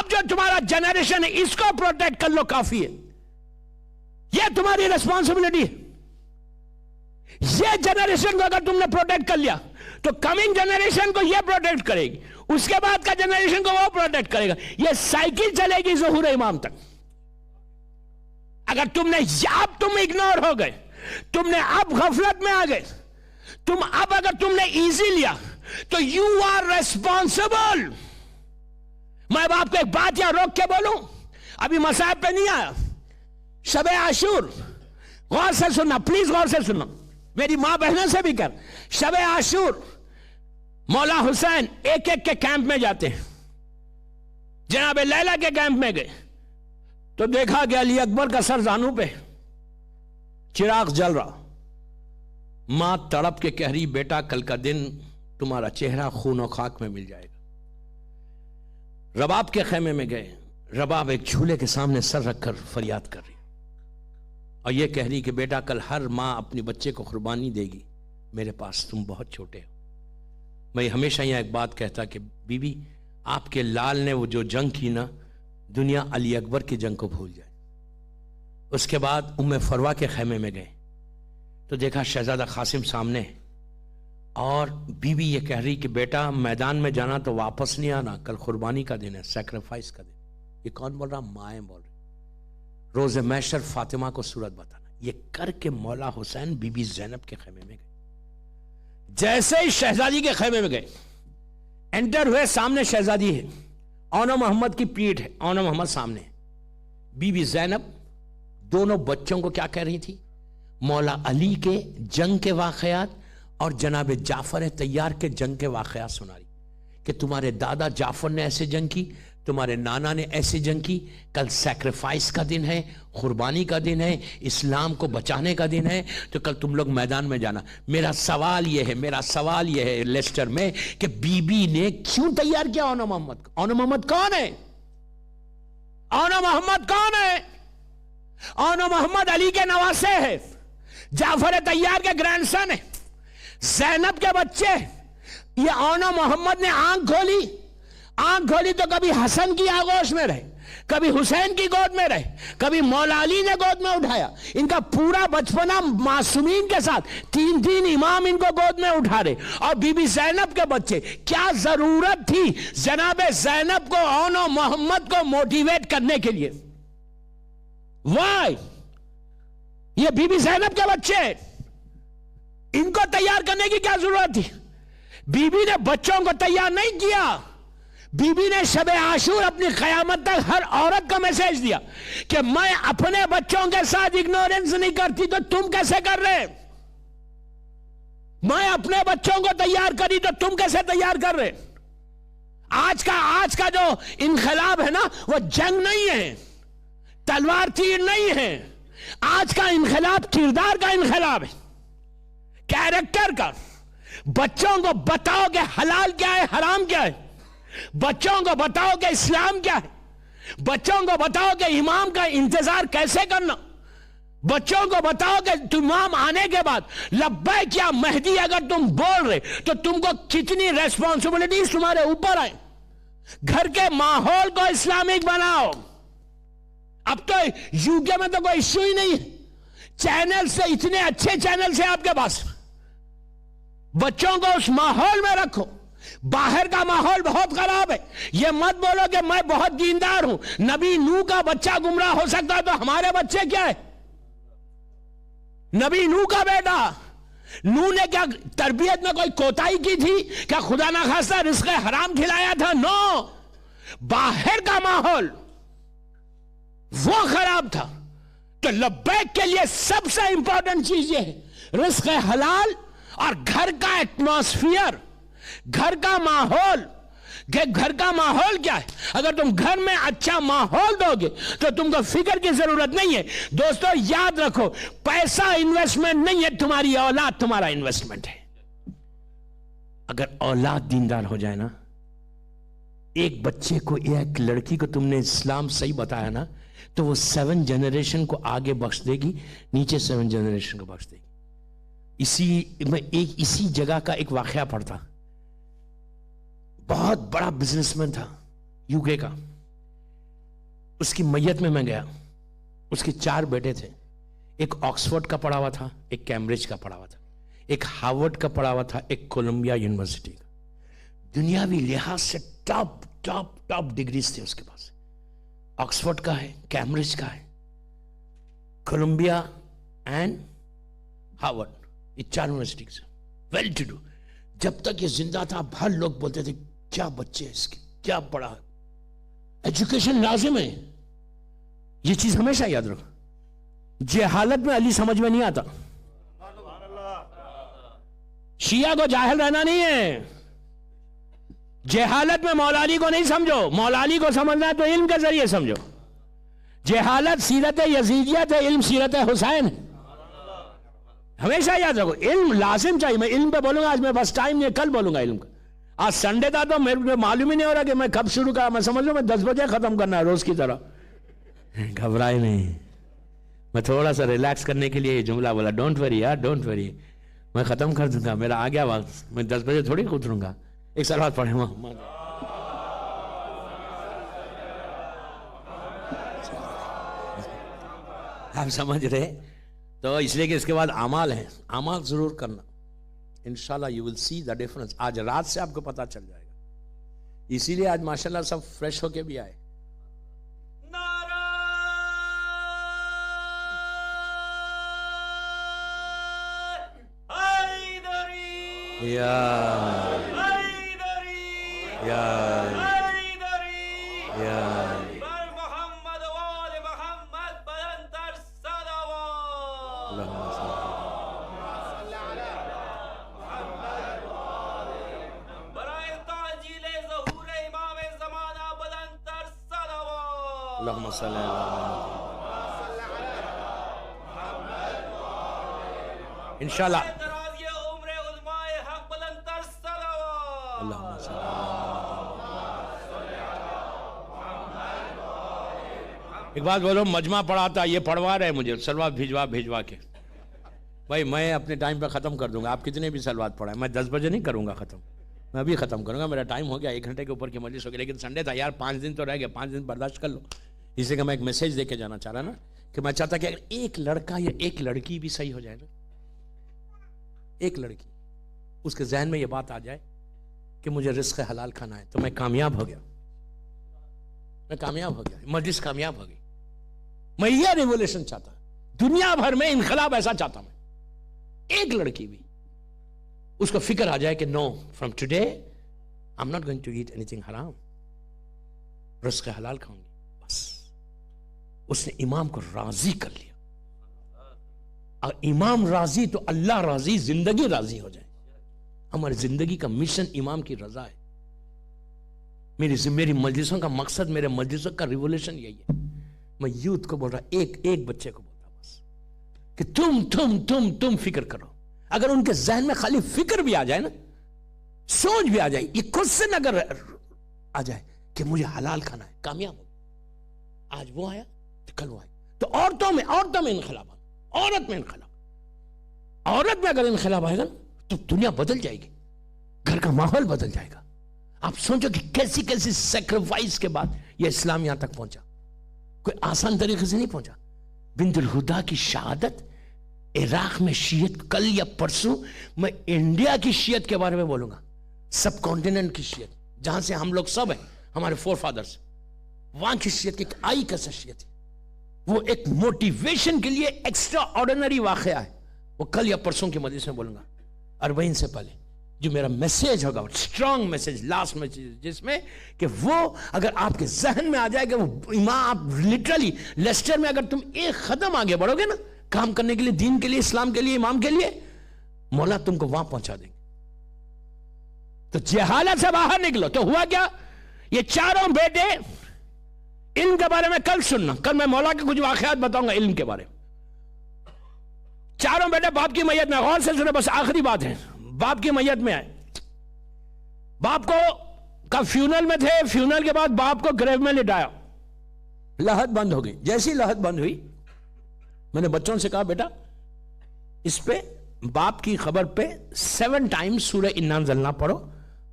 اب جو تمہارا جنریشن ہے اس کو پروٹیکٹ کر لو کافی ہے. یہ تمہاری ریسپانسبلٹی ہے. یہ جنریشن کو اگر تم نے پروٹیکٹ کر لیا تو کمنگ جنریشن کو یہ پروٹیکٹ کرے گی, اس کے بعد کا جنریشن کو وہ پروٹیکٹ کرے گا. یہ سائیکل چلے گی ظہور امام تک. اگر تم نے اب تم اگنور ہو گئے, تم نے اب غفلت میں آ گئے, اگر تم نے ایزی لیا تو یو آر ریسپانسبل. میں اب آپ کو ایک بات یہاں روک کے بولوں, ابھی مصائب پہ نہیں آیا. شب عاشور غور سے سننا, پلیز غور سے سننا, میری ماں بہنوں سے بھی کر. شب عاشور مولا حسین ایک ایک کے کیمپ میں جاتے ہیں. جناب لیلا کے کیمپ میں گئے تو دیکھا کہ علی اکبر کا سر زانو پہ چراغ جل رہا. ماں تڑپ کے کہہ رہی, بیٹا کل کا دن تمہارا چہرہ خون و خاک میں مل جائے گا. رباب کے خیمے میں گئے, رباب ایک جھولے کے سامنے سر رکھ کر فریاد کر رہی اور یہ کہہ رہی کہ بیٹا کل ہر ماں اپنی بچے کو قربانی دے گی, میرے پاس تم بہت چھوٹے ہو. میں ہمیشہ یہاں ایک بات کہتا کہ بی بی آپ کے لال نے وہ جو جنگ کی نا, دنیا علی اکبر کی جنگ کو بھول جائے. اس کے بعد ام فروا کے خیمے میں گئے تو دیکھا شہزادہ قاسم سامنے اور بی بی یہ کہہ رہی کہ بیٹا میدان میں جانا تو واپس نہیں آنا, کل قربانی کا دن ہے, سیکریفائس کا دن. یہ کون بول رہا؟ مائیں بول رہی. روز محشر فاطمہ کو صورت بتانا. یہ کر کے مولا حسین بی بی زینب کے خیمے میں گئے. جیسے ہی شہزادی کے خیمے میں گئے, انٹر ہوئے, سامنے شہزادی ہے, اونا محمد کی پیٹھ ہے, اونا محمد سامنے. بی بی زینب دونوں بچوں کو کیا کہہ رہی تھی؟ مولا علی کے جنگ کے واقعات اور جناب جعفر طیار کے جنگ کے واقعات سنا رہی کہ تمہارے دادا جعفر نے ایسے جنگ کی, تمہارے نانا نے ایسے جنگ کی, کل سیکریفائس کا دن ہے, قربانی کا دن ہے, اسلام کو بچانے کا دن ہے, تو کل تم لوگ میدان میں جانا. میرا سوال یہ ہے لیسٹر میں کہ بی بی نے کیوں تیار کیا اونا محمد کو؟ اونا محمد کون ہے؟ اونا محمد کون ہے؟ اونا محمد علی کے نواسے ہے, جعفر طیار کے گرینڈ سن ہے, زینب کے بچے. یہ اونا محمد نے آنکھ کھولی تو کبھی حسن کی آغوش میں رہے, کبھی حسین کی گود میں رہے, کبھی مولا علی نے گود میں اٹھایا. ان کا پورا بچپنا معصومین کے ساتھ, 3 امام ان کو گود میں اٹھا رہے. اور بی بی زینب کے بچے, کیا ضرورت تھی جناب زینب کو اونا محمد کو موٹیویٹ کرنے کے لیے؟ وائی؟ یہ بی بی زینب کے بچے, ان کو تیار کرنے کی کیا ضرورت تھی؟ بی بی نے بچوں کو تیار نہیں کیا. بی بی نے شب عاشور اپنی قیامت تک ہر عورت کو میسج دیا کہ میں اپنے بچوں کے ساتھ اگنورنس نہیں کرتی تو تم کیسے کر رہے؟ میں اپنے بچوں کو تیار کری تو تم کیسے تیار کر رہے؟ آج کا جو انقلاب ہے نا, وہ جنگ نہیں ہے, تلوار تیر نہیں ہے. آج کا انقلاب کردار کا انقلاب ہے, کیریکٹر کا. بچوں کو بتاؤ کہ حلال کیا ہے, حرام کیا ہے. بچوں کو بتاؤ کہ اسلام کیا ہے. بچوں کو بتاؤ کہ امام کا انتظار کیسے کرنا. بچوں کو بتاؤ کہ امام آنے کے بعد لبیک یا مہدی اگر تم بول رہے تو تم کو کتنی ریسپانسبلٹیز تمہارے اوپر آئیں. گھر کے ماحول کو اسلامک بناؤ. اب تو یو کے میں تو کوئی ایشو ہی نہیں ہے, چینل سے اتنے اچھے چینل سے آپ کے پاس. بچوں کو اس ماحول میں رکھو. باہر کا ماحول بہت خراب ہے. یہ مت بولو کہ میں بہت دیندار ہوں, نبی نوح کا بچہ گمراہ ہو سکتا ہے تو ہمارے بچے کیا ہے؟ نبی نوح کا بیٹا نوح نے کیا تربیت میں کوئی کوتاہی کی تھی؟ کیا خدا نخواستہ رزق حرام کھلایا تھا؟ نو. باہر کا ماحول وہ خراب تھا. تو لبیک کے لیے سب سے امپورٹنٹ چیز یہ ہے رزق حلال اور گھر کا ایٹماسفیئر, گھر کا ماحول. گھر کا ماحول کیا ہے؟ اگر تم گھر میں اچھا ماحول دو گے تو تم کو فکر کی ضرورت نہیں ہے. دوستو یاد رکھو, پیسہ انویسٹمنٹ نہیں ہے, تمہاری اولاد تمہارا انویسٹمنٹ ہے. اگر اولاد دیندار ہو جائے نا, ایک بچے کو, ایک لڑکی کو تم نے اسلام صحیح بتایا نا, تو وہ 7 جنریشن کو آگے بخش دے گی, نیچے 7 جنریشن کو بخش دے گی. اسی جگہ کا ایک واقعہ پڑھتا. بہت بڑا بزنس مین تھا یو کے کا, اس کی میت میں گیا. اس کے 4 بیٹے تھے. ایک آکسفورڈ کا پڑھا ہوا تھا, ایک کیمبرج کا پڑھا ہوا تھا, ایک ہارورڈ کا پڑھا ہوا تھا, ایک کولمبیا یونیورسٹی کا. دنیاوی لحاظ سے ٹاپ ٹاپ ٹاپ ڈگریز تھے اس کے پاس. آکسفورڈ کا ہے, کیمبرج کا ہے, کولمبیا اینڈ ہارورڈ, یہ 4 یونیورسٹی سے ویل ٹو ڈو. جب تک یہ زندہ تھا ہر لوگ بولتے تھے کیا بچے ہیں اس کے, کیا پڑھا. ایجوکیشن لازم ہے, یہ چیز ہمیشہ یاد رکھو. جہالت میں علی سمجھ میں نہیں آتا. شیعہ کو جاہل رہنا نہیں ہے. جہالت میں مولا علی کو نہیں سمجھو, مولا علی کو سمجھنا ہے تو علم کے ذریعے سمجھو. جہالت سیرت یزیدیت ہے, علم سیرت حسین ہے. ہمیشہ یاد رکھو علم لازم چاہیے. میں علم پہ بولوں گا, آج میرے پاس ٹائم نہیں ہے, کل بولوں گا علم کا. آج سنڈے تھا تو میرے معلوم ہی نہیں ہو رہا کہ میں کب شروع کرا. میں سمجھ لوں میں 10 بجے ختم کرنا ہے روز کی طرح. گھبرائے نہیں, میں تھوڑا سا ریلیکس کرنے کے لیے یہ جملہ بولا. ڈونٹ وری یار, ڈونٹ وری, میں ختم کر دوں گا, میرا آ گیا وقت. میں 10 بجے تھوڑی اتروں گا. ایک صلوات پڑھیں وہاں. آپ سمجھ رہے؟ تو اس لیے کہ اس کے بعد اعمال ہیں, اعمال ضرور کرنا. انشاءاللہ you will see the difference. آج رات سے آپ کو پتا چل جائے گا. اسی لیے آج ماشاءاللہ سب فریش ہو کے بھی آئے. اللہم صلی انشاءاللہ. ایک بات بولو, مجمع پڑھاتا, یہ پڑھوا رہے مجھے سلوات بھیجوا کے. بھائی میں اپنے ٹائم پہ ختم کر دوں گا. آپ کتنے بھی سلوات پڑھائیں, میں 10 بجے نہیں کروں گا ختم, میں ابھی ختم کروں گا. میرا ٹائم ہو گیا, 1 گھنٹے کے اوپر کی مجلس ہو گئی. لیکن سنڈے تھا یار, 5 دن تو رہ گئے, 5 دن برداشت کر لو. اس لیے کہ میں ایک میسیج دے کے جانا چاہ رہا نا, کہ میں چاہتا کہ اگر ایک لڑکا یا ایک لڑکی بھی صحیح ہو جائے نا, ایک لڑکی, اس کے ذہن میں یہ بات آ جائے کہ مجھے رزق حلال کھانا ہے, تو میں کامیاب ہو گیا. میں کامیاب ہو گیا, مجلس کامیاب ہو گئی. میں یہ ریولیوشن چاہتا, دنیا بھر میں انقلاب ایسا چاہتا میں. ایک لڑکی بھی اس کو فکر آ جائے کہ no, from today I am not going to eat anything حرام, رزق حلال کھاؤں گی. بس اس نے امام کو راضی کر لیا. اور امام راضی تو اللہ راضی, زندگی راضی ہو جائے. ہماری زندگی کا مشن امام کی رضا ہے. میری مجلسوں کا مقصد, میرے مجلسوں کا ریولیوشن یہی ہے. میں یوتھ کو بول رہا, ایک بچے کو بولتا بس کہ تم فکر کرو. اگر ان کے ذہن میں خالی فکر بھی آ جائے نا, سوچ بھی آ جائے, یہ کوشچن اگر آ جائے کہ مجھے حلال کھانا ہے, کامیاب ہو. آج وہ آیا تو کل وہ آیا. تو عورتوں میں انقلاب, عورت میں انقلاب. عورت میں اگر انقلاب آئے گا تو دنیا بدل جائے گی, گھر کا ماحول بدل جائے گا. آپ سوچو کہ کیسی سیکریفائس کے بعد یہ اسلام یہاں تک پہنچا. کوئی آسان طریقے سے نہیں پہنچا. بنت الہدا کی شہادت عراق میں شیعت, کل یا پرسوں میں انڈیا کی شیعت کے بارے میں بولوں گا, سب کانٹیننٹ کی شیعت, جہاں سے ہم لوگ سب ہیں, ہمارے فور فادرز, وہاں کی شیعت کی آئی کیسا شیعت ہے. وہ ایک موٹیویشن کے لیے ایکسٹرا آرڈینری واقعہ ہے. وہ کل یا پرسوں کی مجلس میں بولوں گا. 40 سے پہلے جو میرا میسیج ہوگا, اسٹرانگ میسیج, لاسٹ میسیج, جس میں کہ وہ اگر آپ کے ذہن میں آ جائے کہ وہ امام, آپ لٹرلی لیسٹر میں اگر تم ایک قدم آگے بڑھو گے نا کام کرنے کے لیے, دین کے لیے, اسلام کے لیے, امام کے لیے, مولا تم کو وہاں پہنچا دیں گے. تو جہالت سے باہر نکلو. تو ہوا کیا, یہ 4 بیٹے, علم کے بارے میں کل سننا, کل میں مولا کے کچھ واقعات بتاؤں گا علم کے بارے میں. 4 بیٹے باپ کی میت میں, غور سے سنیں, بس آخری بات ہے. باپ کی میت میں آئے, باپ کو کا فیونل میں تھے, فیونل کے بعد باپ کو گریو میں لٹایا, لہت بند ہو گئی. جیسی لہت بند ہوئی, میں نے بچوں سے کہا بیٹا اس پہ باپ کی خبر پہ 7 ٹائمز سورہ انا انزلنا پڑھو,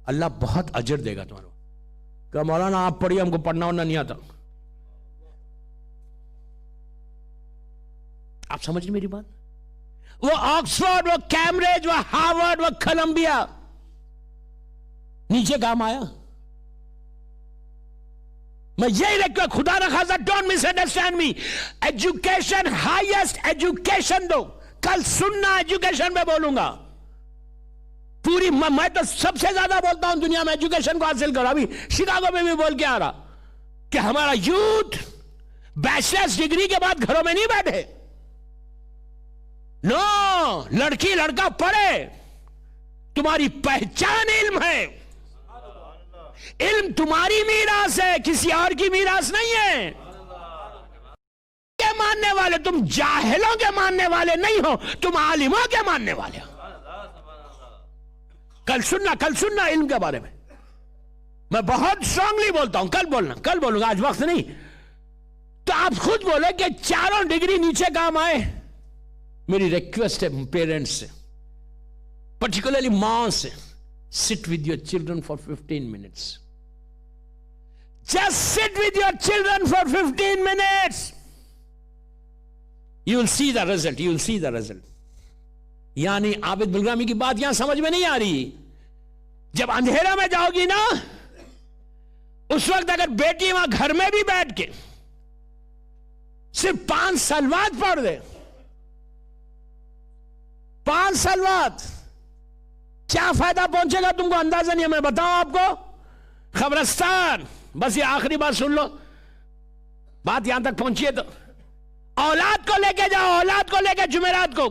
اللہ بہت اجر دے گا تمہارا. کہ مولانا آپ پڑھیے, ہم کو پڑھنا ہونا نہیں آتا. آپ سمجھ رہے میری بات؟ وہ آکسفورڈ، وہ کیمبرج، وہ ہارورڈ، وہ کولمبیا، نیچے کام آیا. میں یہی رکھتا خدا نہ خاصا don't misunderstand me. Education, highest education دو. کل سننا ایجوکیشن پہ بولوں گا. پوری میں تو سب سے زیادہ بولتا ہوں دنیا میں ایجوکیشن کو حاصل کرو. ابھی شکاگو میں بھی بول کے آ رہا کہ ہمارا یوتھ بیچلرز ڈگری کے بعد گھروں میں نہیں بیٹھے. نو، لڑکی لڑکا پڑھے. تمہاری پہچان علم ہے. علم تمہاری میراث ہے، کسی اور کی میراث نہیں ہے. کے ماننے والے تم جاہلوں کے ماننے والے نہیں ہو، تم عالموں کے ماننے والے ہو. کل سننا علم کے بارے میں. میں بہت اسٹرانگلی بولتا ہوں. کل بولوں گا، آج وقت نہیں. تو آپ خود بولے کہ چاروں ڈگری نیچے کام آئے. میری ریکویسٹ ہے پیرنٹس سے، پرٹیکولرلی ماں سے، sit with your children for 15 minutes. Just sit with your children for 15 minutes. You will see the result. یعنی عابد بلرامی کی بات یہاں سمجھ میں نہیں آ رہی. جب اندھیرا میں جاؤ گی نا، اس وقت اگر بیٹی وہاں گھر میں بھی بیٹھ کے صرف 5 صلوات پڑھ دے، 5 صلوات، کیا فائدہ پہنچے گا تم کو اندازہ نہیں ہے. میں بتاؤں آپ کو، قبرستان، بس یہ آخری بات سن لو، بات یہاں تک پہنچیے تو اولاد کو لے کے جاؤ، اولاد کو لے کے جمعرات کو.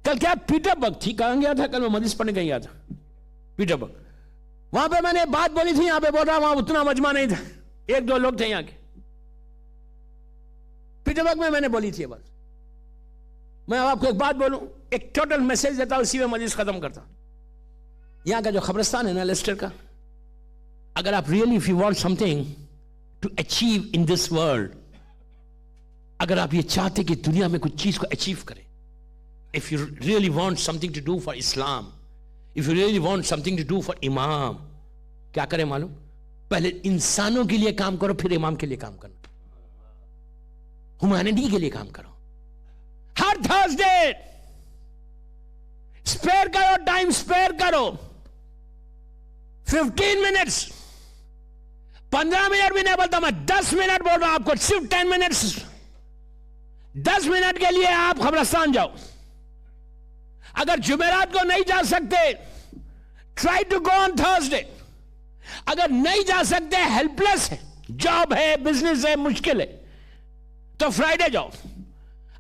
کل کیا پیٹر برگ تھی، کہاں گیا تھا؟ کل میں مدرس پڑھنے کہیں گیا تھا پیٹر برگ. وہاں پہ میں نے بات بولی تھی، یہاں پہ بول رہا، وہاں اتنا مجمع نہیں تھا، 1-2 لوگ تھے یہاں کے. پیٹر برگ میں نے بولی تھی یہ بات. میں آپ کو ایک بات بولوں، ایک ٹوٹل میسج دیتا ہوں، اسی میں مجلس ختم کرتا ہوں. یہاں کا جو قبرستان ہے نا لیسٹر کا، اگر آپ really if you want something to achieve in this world، اگر آپ یہ چاہتے کہ دنیا میں کچھ چیز کو اچیو کریں، if you really want something to do for Islam، if you really want something to do for امام، کیا کریں معلوم؟ پہلے انسانوں کے لیے کام کرو، پھر امام کے لیے کام کرنا، ہیومینٹی کے لیے کام کرو. ہر تھرسڈے اسپیئر کرو، ٹائم اسپیئر کرو. 15 منٹس، 15 منٹ بھی نہیں بولتا میں، 10 منٹ بول رہا ہوں آپ کو، صرف 10 منٹس. 10 منٹ کے لیے آپ قبرستان جاؤ. اگر جمعرات کو نہیں جا سکتے، try to go on Thursday. اگر نہیں جا سکتے، ہیلپ لیس ہے، جاب ہے، بزنس ہے، مشکل ہے، تو فرائیڈے جاؤ.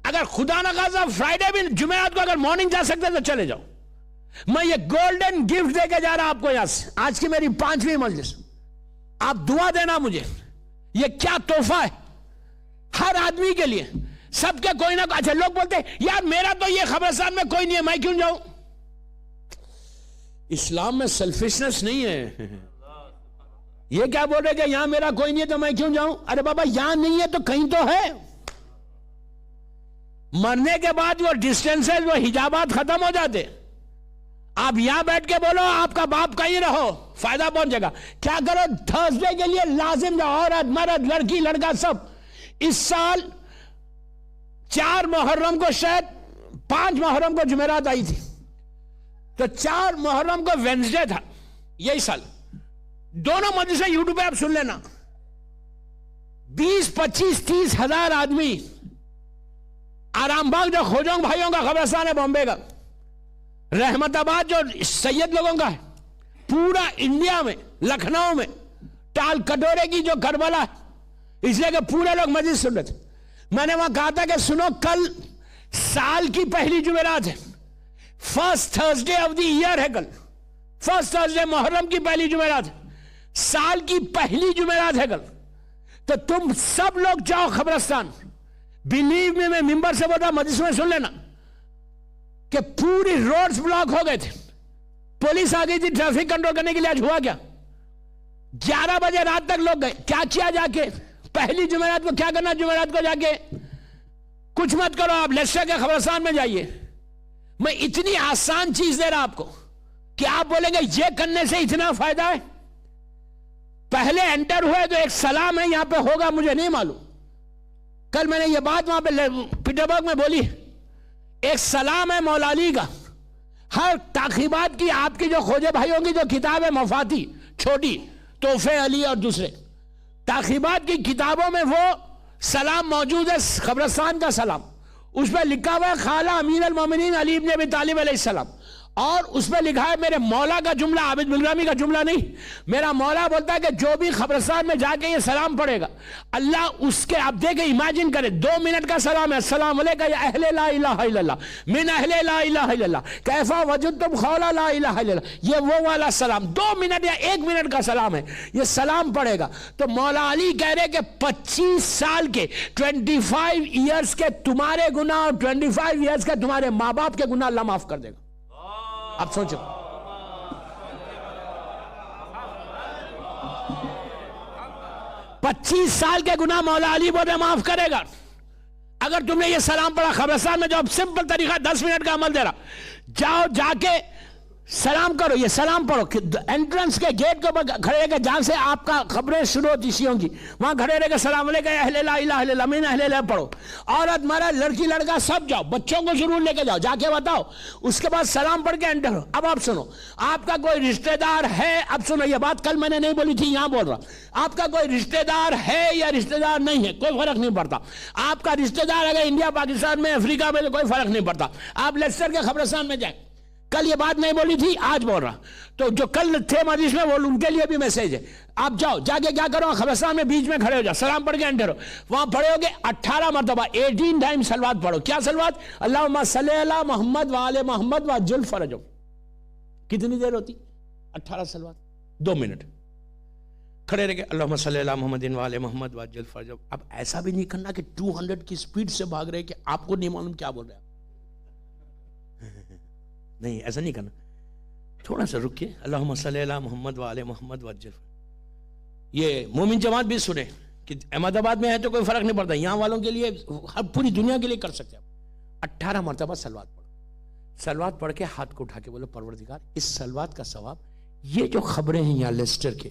اگر خدا نہ خاصا فرائیڈے بھی، جمعرات کو اگر مارننگ جا سکتے تو چلے جاؤ. میں یہ گولڈن گفٹ دے کے جا رہا آپ کو یہاں سے. آج کی میری 5ویں مجلس، آپ دعا دینا مجھے. یہ کیا تحفہ ہے ہر آدمی کے لیے، سب کے کوئی نہ. اچھا لوگ بولتے ہیں یار میرا تو یہ قبرستان میں کوئی نہیں ہے، میں کیوں جاؤں؟ اسلام میں سیلفشنس نہیں ہے. یہ کیا بول رہے کہ یہاں میرا کوئی نہیں ہے تو میں کیوں جاؤں؟ ارے بابا یہاں نہیں ہے تو کہیں تو ہے. مرنے کے بعد وہ ڈسٹینسز، وہ حجابات ختم ہو جاتے. آپ یہاں بیٹھ کے بولو آپ کا باپ کہیں رہو، فائدہ پہنچے گا. کیا کرو، تھرسڈے کے لیے لازم جاؤ، عورت مرد لڑکی لڑکا سب. اس سال 4 محرم کو، شاید 5 محرم کو جمعرات آئی تھی، تو 4 محرم کو وینسڈے تھا. یہی سال دونوں مجلسیں یوٹیوب پہ آپ سن لینا. 20, 25, 30 ہزار آدمی. آرام باغ جو خوجونگ بھائیوں کا قبرستان ہے بامبے کا، رحمت آباد جو سید لوگوں کا ہے، پورا انڈیا میں، لکھنؤ میں، ٹال کٹورے کی جو کربلا ہے، اس لیے کہ پورے لوگ مجلس سن رہے تھے. میں نے وہاں کہا تھا کہ سنو، کل سال کی پہلی جمعرات ہے، first Thursday of the year ہے. کل فرسٹ تھرسڈے، محرم کی پہلی جمعرات ہے، سال کی پہلی جمعرات ہے کل. تو تم سب لوگ جاؤ قبرستان. بلیو میں ممبر سے بولا، مجلس میں سن لینا کہ پوری روڈز بلاک ہو گئے تھے، پولیس آ گئی تھی ٹریفک کنٹرول کرنے کے لیے. آج ہوا کیا؟ 11 بجے رات تک لوگ گئے. کیا کیا جا کے؟ پہلی جمعرات کو کیا کرنا؟ جمعرات کو جا کے کچھ مت کرو، آپ لیسٹر کے قبرستان میں جائیے. میں اتنی آسان چیز دے رہا آپ کو کہ آپ بولیں گے یہ کرنے سے اتنا فائدہ ہے. پہلے انٹر ہوئے تو ایک سلام ہے یہاں پہ، ہوگا مجھے نہیں معلوم. کل میں نے یہ بات وہاں پہ پیٹربرگ میں بولی، ایک سلام ہے مولا علی کا، ہر تاخیبات کی آپ کی جو خوجے بھائیوں کی جو کتاب ہے مفاتی چھوٹی تحفے علی اور دوسرے تاخیبات کی کتابوں میں وہ سلام موجود ہے، قبرستان کا سلام، اس پہ لکھا ہوا ہے خالہ امیر المومنین علی ابن ابی طالب علیہ السلام، اور اس پہ لکھا ہے میرے مولا کا جملہ، عابد بلرامی کا جملہ نہیں، میرا مولا بولتا ہے کہ جو بھی قبرستان میں جا کے یہ سلام پڑھے گا اللہ اس کے، آپ دیکھیں امیجن کریں 2 منٹ کا سلام ہے، السلام علیکم یا اہل لا الہ الا اللہ من اہل لا الہ الا اللہ کیفا وجدتم قول لا الہ الا اللہ، یہ وہ والا سلام 2 منٹ یا 1 منٹ کا سلام ہے، یہ سلام پڑھے گا تو مولا علی کہہ رہے کہ 25 سال کے 25 ایئرز کے تمہارے گناہ اور 25 ایئرز کے تمہارے ماں باپ کے گناہ اللہ معاف کر دے گا۔ آپ سوچو 25 سال کے گناہ مولا علی بولے معاف کرے گا اگر تم نے یہ سلام پڑھا قبرستان میں، جو اب سمپل طریقہ 10 منٹ کا عمل دے رہا، جاؤ جا کے سلام کرو، یہ سلام پڑھو، انٹرنس کے گیٹ کے اوپر کھڑے رہ کے جہاں سے آپ کا خبریں شروع ہوتی شیعوں کی، وہاں کھڑے رہ کے سلام علیکم اہل لا الہ الا اللہ من اہل لا پڑھو، عورت مرد لڑکی لڑکا سب جاؤ، بچوں کو ضرور لے کے جاؤ، جا کے بتاؤ، اس کے بعد سلام پڑھ کے انٹر ہو۔ اب آپ سنو، آپ کا کوئی رشتہ دار ہے، اب سنو یہ بات کل میں نے نہیں بولی تھی، یہاں بول رہا، آپ کا کوئی رشتہ دار ہے یا رشتہ دار نہیں ہے کوئی فرق نہیں پڑتا، آپ کا رشتہ دار اگر انڈیا پاکستان میں افریقہ میں کوئی فرق نہیں پڑتا، آپ لیسٹر کے قبرستان میں جائیں، کل یہ بات نہیں بولی تھی آج بول رہا، تو جو کل تھے مجلس میں وہ ان کے لیے بھی میسج ہے، آپ جاؤ جا کے کیا کرو، قبرستان میں بیچ میں کھڑے ہو جاؤ، سلام پڑھ کے انٹر ہو، وہاں پڑھے ہوگے 18 مرتبہ 18 ٹائم صلوات پڑھو، کیا صلوات؟ اللہم صلی علی محمد وآل محمد وعجل فرجہم، کتنی دیر ہوتی؟ 18 صلوات 2 منٹ کھڑے رہ کے اللہم صلی علی محمد وآل محمد وعجل فرجہم۔ اب ایسا بھی نہیں کرنا کہ 200 کی سپیڈ سے بھاگ رہے کہ آپ کو نہیں معلوم کیا بول رہے ہیں، نہیں ایسا نہیں کرنا، تھوڑا سا رکیے، اللہم صلی علی محمد وآل محمد وعجل۔ یہ مومن جماعت بھی سنیں کہ احمد آباد میں ہے تو کوئی فرق نہیں پڑتا، یہاں والوں کے لیے پوری دنیا کے لیے کر سکتے ہیں، 18 مرتبہ سلوات پڑھو، سلوات پڑھ کے ہاتھ کو اٹھا کے بولو پروردگار اس سلوات کا ثواب، یہ جو خبریں ہیں یہاں لیسٹر کے،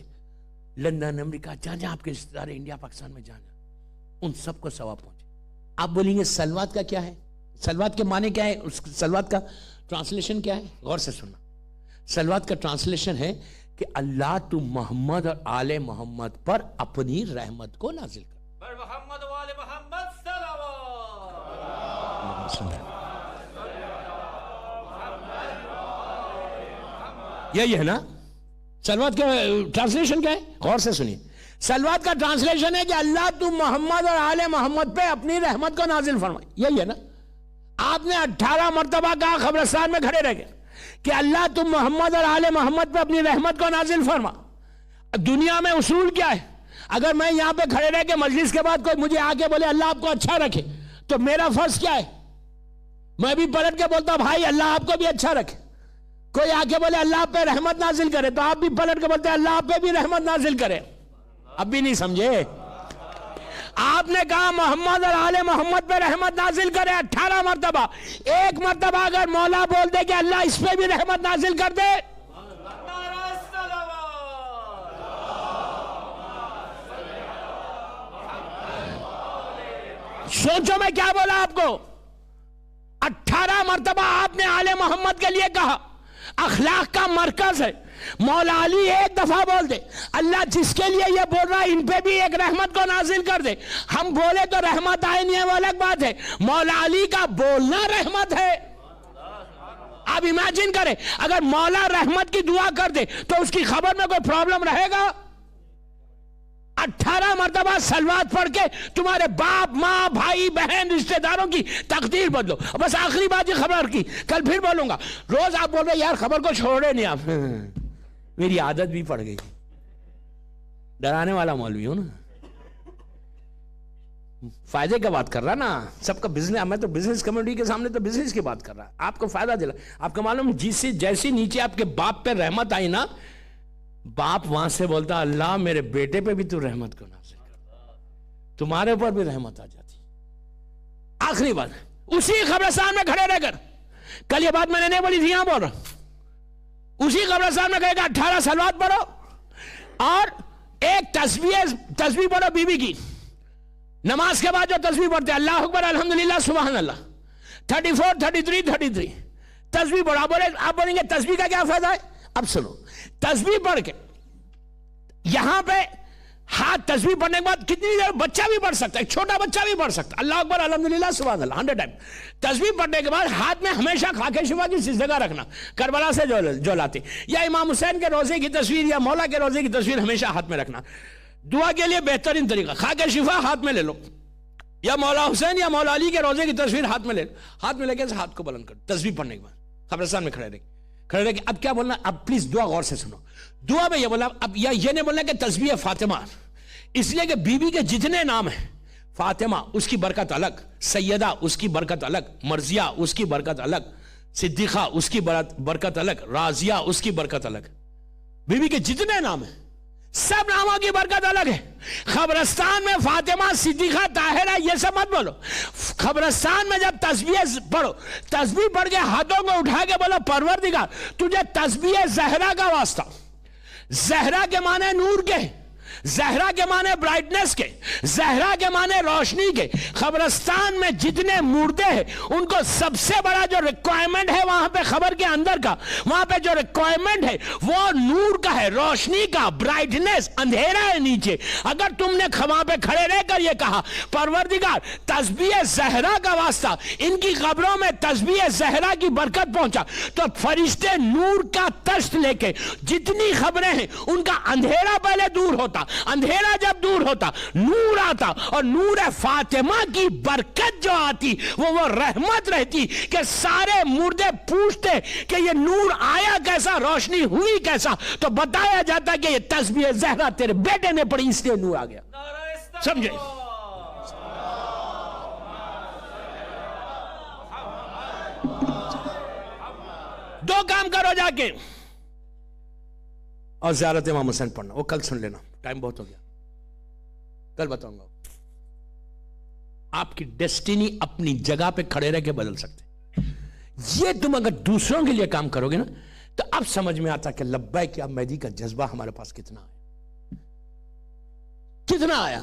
لندن، امریکہ، جہاں جہاں آپ کے رشتہ دار انڈیا پاکستان میں جانا، ان سب کو ثواب پہنچے۔ آپ بولیں گے سلوات کا کیا ہے، سلوات کے معنی کیا ہے، اس سلوات کا ٹرانسلیشن کیا ہے؟ غور سے سننا، سلوات کا ٹرانسلیشن ہے کہ اللہ تو محمد اور آل محمد پر اپنی رحمت کو نازل کر، بر محمد و آل محمد صلوات، یہی ہے نا سلوات کا ٹرانسلیشن کیا ہے؟ غور سے سنیے، سلوات کا ٹرانسلیشن ہے کہ اللہ تو محمد اور آل محمد پہ اپنی رحمت کو نازل فرمائے، یہی ہے نا۔ آپ نے 18 مرتبہ کہا قبرستان میں کھڑے رہ گئے کہ اللہ تم محمد اور آل محمد پہ اپنی رحمت کو نازل فرما۔ دنیا میں اصول کیا ہے؟ اگر میں یہاں پہ کھڑے رہ کے مجلس کے بعد کوئی مجھے آ کے بولے اللہ آپ کو اچھا رکھے تو میرا فرض کیا ہے؟ میں بھی پلٹ کے بولتا ہوں بھائی اللہ آپ کو بھی اچھا رکھے۔ کوئی آ کے بولے اللہ آپ پہ رحمت نازل کرے تو آپ بھی پلٹ کے بولتے ہیں اللہ آپ پہ بھی رحمت نازل کرے۔ اب بھی نہیں سمجھے؟ آپ نے کہا محمد اور آل محمد پہ رحمت نازل کرے 18 مرتبہ، 1 مرتبہ اگر مولا بول دے کہ اللہ اس پہ بھی رحمت نازل کر دے، سوچو میں کیا بولا آپ کو، 18 مرتبہ آپ نے آل محمد کے لیے کہا، اخلاق کا مرکز ہے۔ مولا علی ایک دفعہ بول دے اللہ جس کے لیے یہ بول رہا ہے ان پہ بھی ایک رحمت کو نازل کر دے، ہم بولے تو رحمت آئے نہیں ہے وہ الگ بات ہے، مولا علی کا بولنا رحمت ہے۔ آپ امیجن کریں اگر مولا رحمت کی دعا کر دے تو اس کی خبر میں کوئی پرابلم رہے گا؟ 18 مرتبہ سلوات پڑھ کے تمہارے باپ ماں بھائی بہن رشتہ داروں کی تقدیر بدلو۔ بس آخری بات یہ خبر کی، کل پھر بولوں گا، روز آپ بول رہے یار خبر کو چھوڑے نہیں آپ، میری عادت بھی پڑ گئی، ڈرانے والا مولوی ہوں نا، فائدے کا بات کر رہا نا، سب کا بزنس، میں تو بزنس کمیونٹی کے سامنے تو بزنس کی بات کر رہا، آپ کو فائدہ دلا۔ آپ کو معلوم جیسی نیچے آپ کے باپ پہ رحمت آئی نا، باپ وہاں سے بولتا اللہ میرے بیٹے پہ بھی تو رحمت کو نازل کر، تمہارے اوپر بھی رحمت آ جاتی۔ آخری بات اسی قبرستان میں کھڑے رہ کر، کل یہ بات میں نے نہیں بولی تھی یہاں بول رہا، اسی قبرستان میں کہے گا 18 سلوات پڑھو اور ایک تسبیح پڑھو بی بی کی، نماز کے بعد جو تسبیح پڑھتے ہیں اللہ اکبر الحمدللہ سبحان اللہ 34 33 تسبیح پڑھو. آپ بولیں گے تسبیح کا کیا فائدہ ہے؟ اب سنو, تسبیح پڑھ کے یہاں پہ ہاتھ تسبیح پڑھنے کے بعد کتنی دیر بچہ بھی پڑھ سکتا ہے, ایک چھوٹا بچہ بھی پڑھ سکتا ہے اللہ اکبر الحمدللہ سبحان اللہ 100 ٹائم. تسبیح پڑھنے کے بعد ہاتھ میں ہمیشہ خاک شفا کی جگہ رکھنا, کربلا سے جو لاتے, یا امام حسین کے روزے کی تصویر یا مولا کے روزے کی تصویر ہمیشہ ہاتھ میں رکھنا. دعا کے لیے بہترین طریقہ خاک شفا ہاتھ میں لے لو, یا مولا حسین یا مولا علی کے روزے کی تصویر ہاتھ میں لے لو, ہاتھ میں لے کے ہاتھ کو بلند کرو. تسبیح پڑھنے کے بعد قبرستان میں کھڑے رہے. اب کیا بولنا, اب پلیز دعا غور سے سنو. دعا میں یہ بولنا, اب یا یہ نہیں بولنا کہ تسبیح فاطمہ, اس لیے کہ بی بی کے جتنے نام ہیں, فاطمہ اس کی برکت الگ, سیدہ اس کی برکت الگ, مرضیہ اس کی برکت الگ, صدیقہ اس کی برکت الگ, راضیہ اس کی برکت الگ. بی بی کے جتنے نام ہیں سب ناموں کی برکت الگ ہے. قبرستان میں فاطمہ صدیقہ طاہرہ یہ سب مت بولو. قبرستان میں جب تسبیح پڑھو, تسبیح پڑھ کے ہاتھوں کو اٹھا کے بولو پروردگار تجھے تسبیح زہرا کا واسطہ. زہرا کے معنی نور کے, زہرا کے معنی برائٹنس کے, زہرا کے معنی روشنی کے. قبرستان میں جتنے مردے ہیں ان کو سب سے بڑا جو ریکوائرمنٹ ہے وہاں پہ قبر کے اندر کا, وہاں پہ جو ریکوائرمنٹ ہے وہ نور کا ہے, روشنی کا, برائٹنس. اندھیرا ہے نیچے. اگر تم نے وہاں پہ کھڑے رہ کر یہ کہا پروردگار تسبیح زہرا کا واسطہ ان کی قبروں میں تسبیح زہرا کی برکت پہنچا, تو فرشتے نور کا تشت لے کے جتنی خبریں ہیں ان کا اندھیرا پہلے دور ہوتا. اندھیرا جب دور ہوتا نور آتا, اور نور فاطمہ کی برکت جو آتی وہ رحمت رہتی کہ سارے مردے پوچھتے کہ یہ نور آیا کیسا, روشنی ہوئی کیسا, تو بتایا جاتا کہ یہ تسبیح زہرا تیرے بیٹے نے پڑھی اس لیے نور آ گیا. سمجھے؟ دو کام کرو جا کے, اور زیارت امام حسین پڑھنا, وہ کل سن لینا, ٹائم بہت ہو گیا, کل بتاؤں گا. آپ کی ڈیسٹینی اپنی جگہ پہ کھڑے رہ کے بدل سکتے. یہ تم اگر دوسروں کے لیے کام کرو گے نا تو اب سمجھ میں آتا کہ لبیک یا مہدی کا جذبہ ہمارے پاس کتنا آیا, کتنا آیا.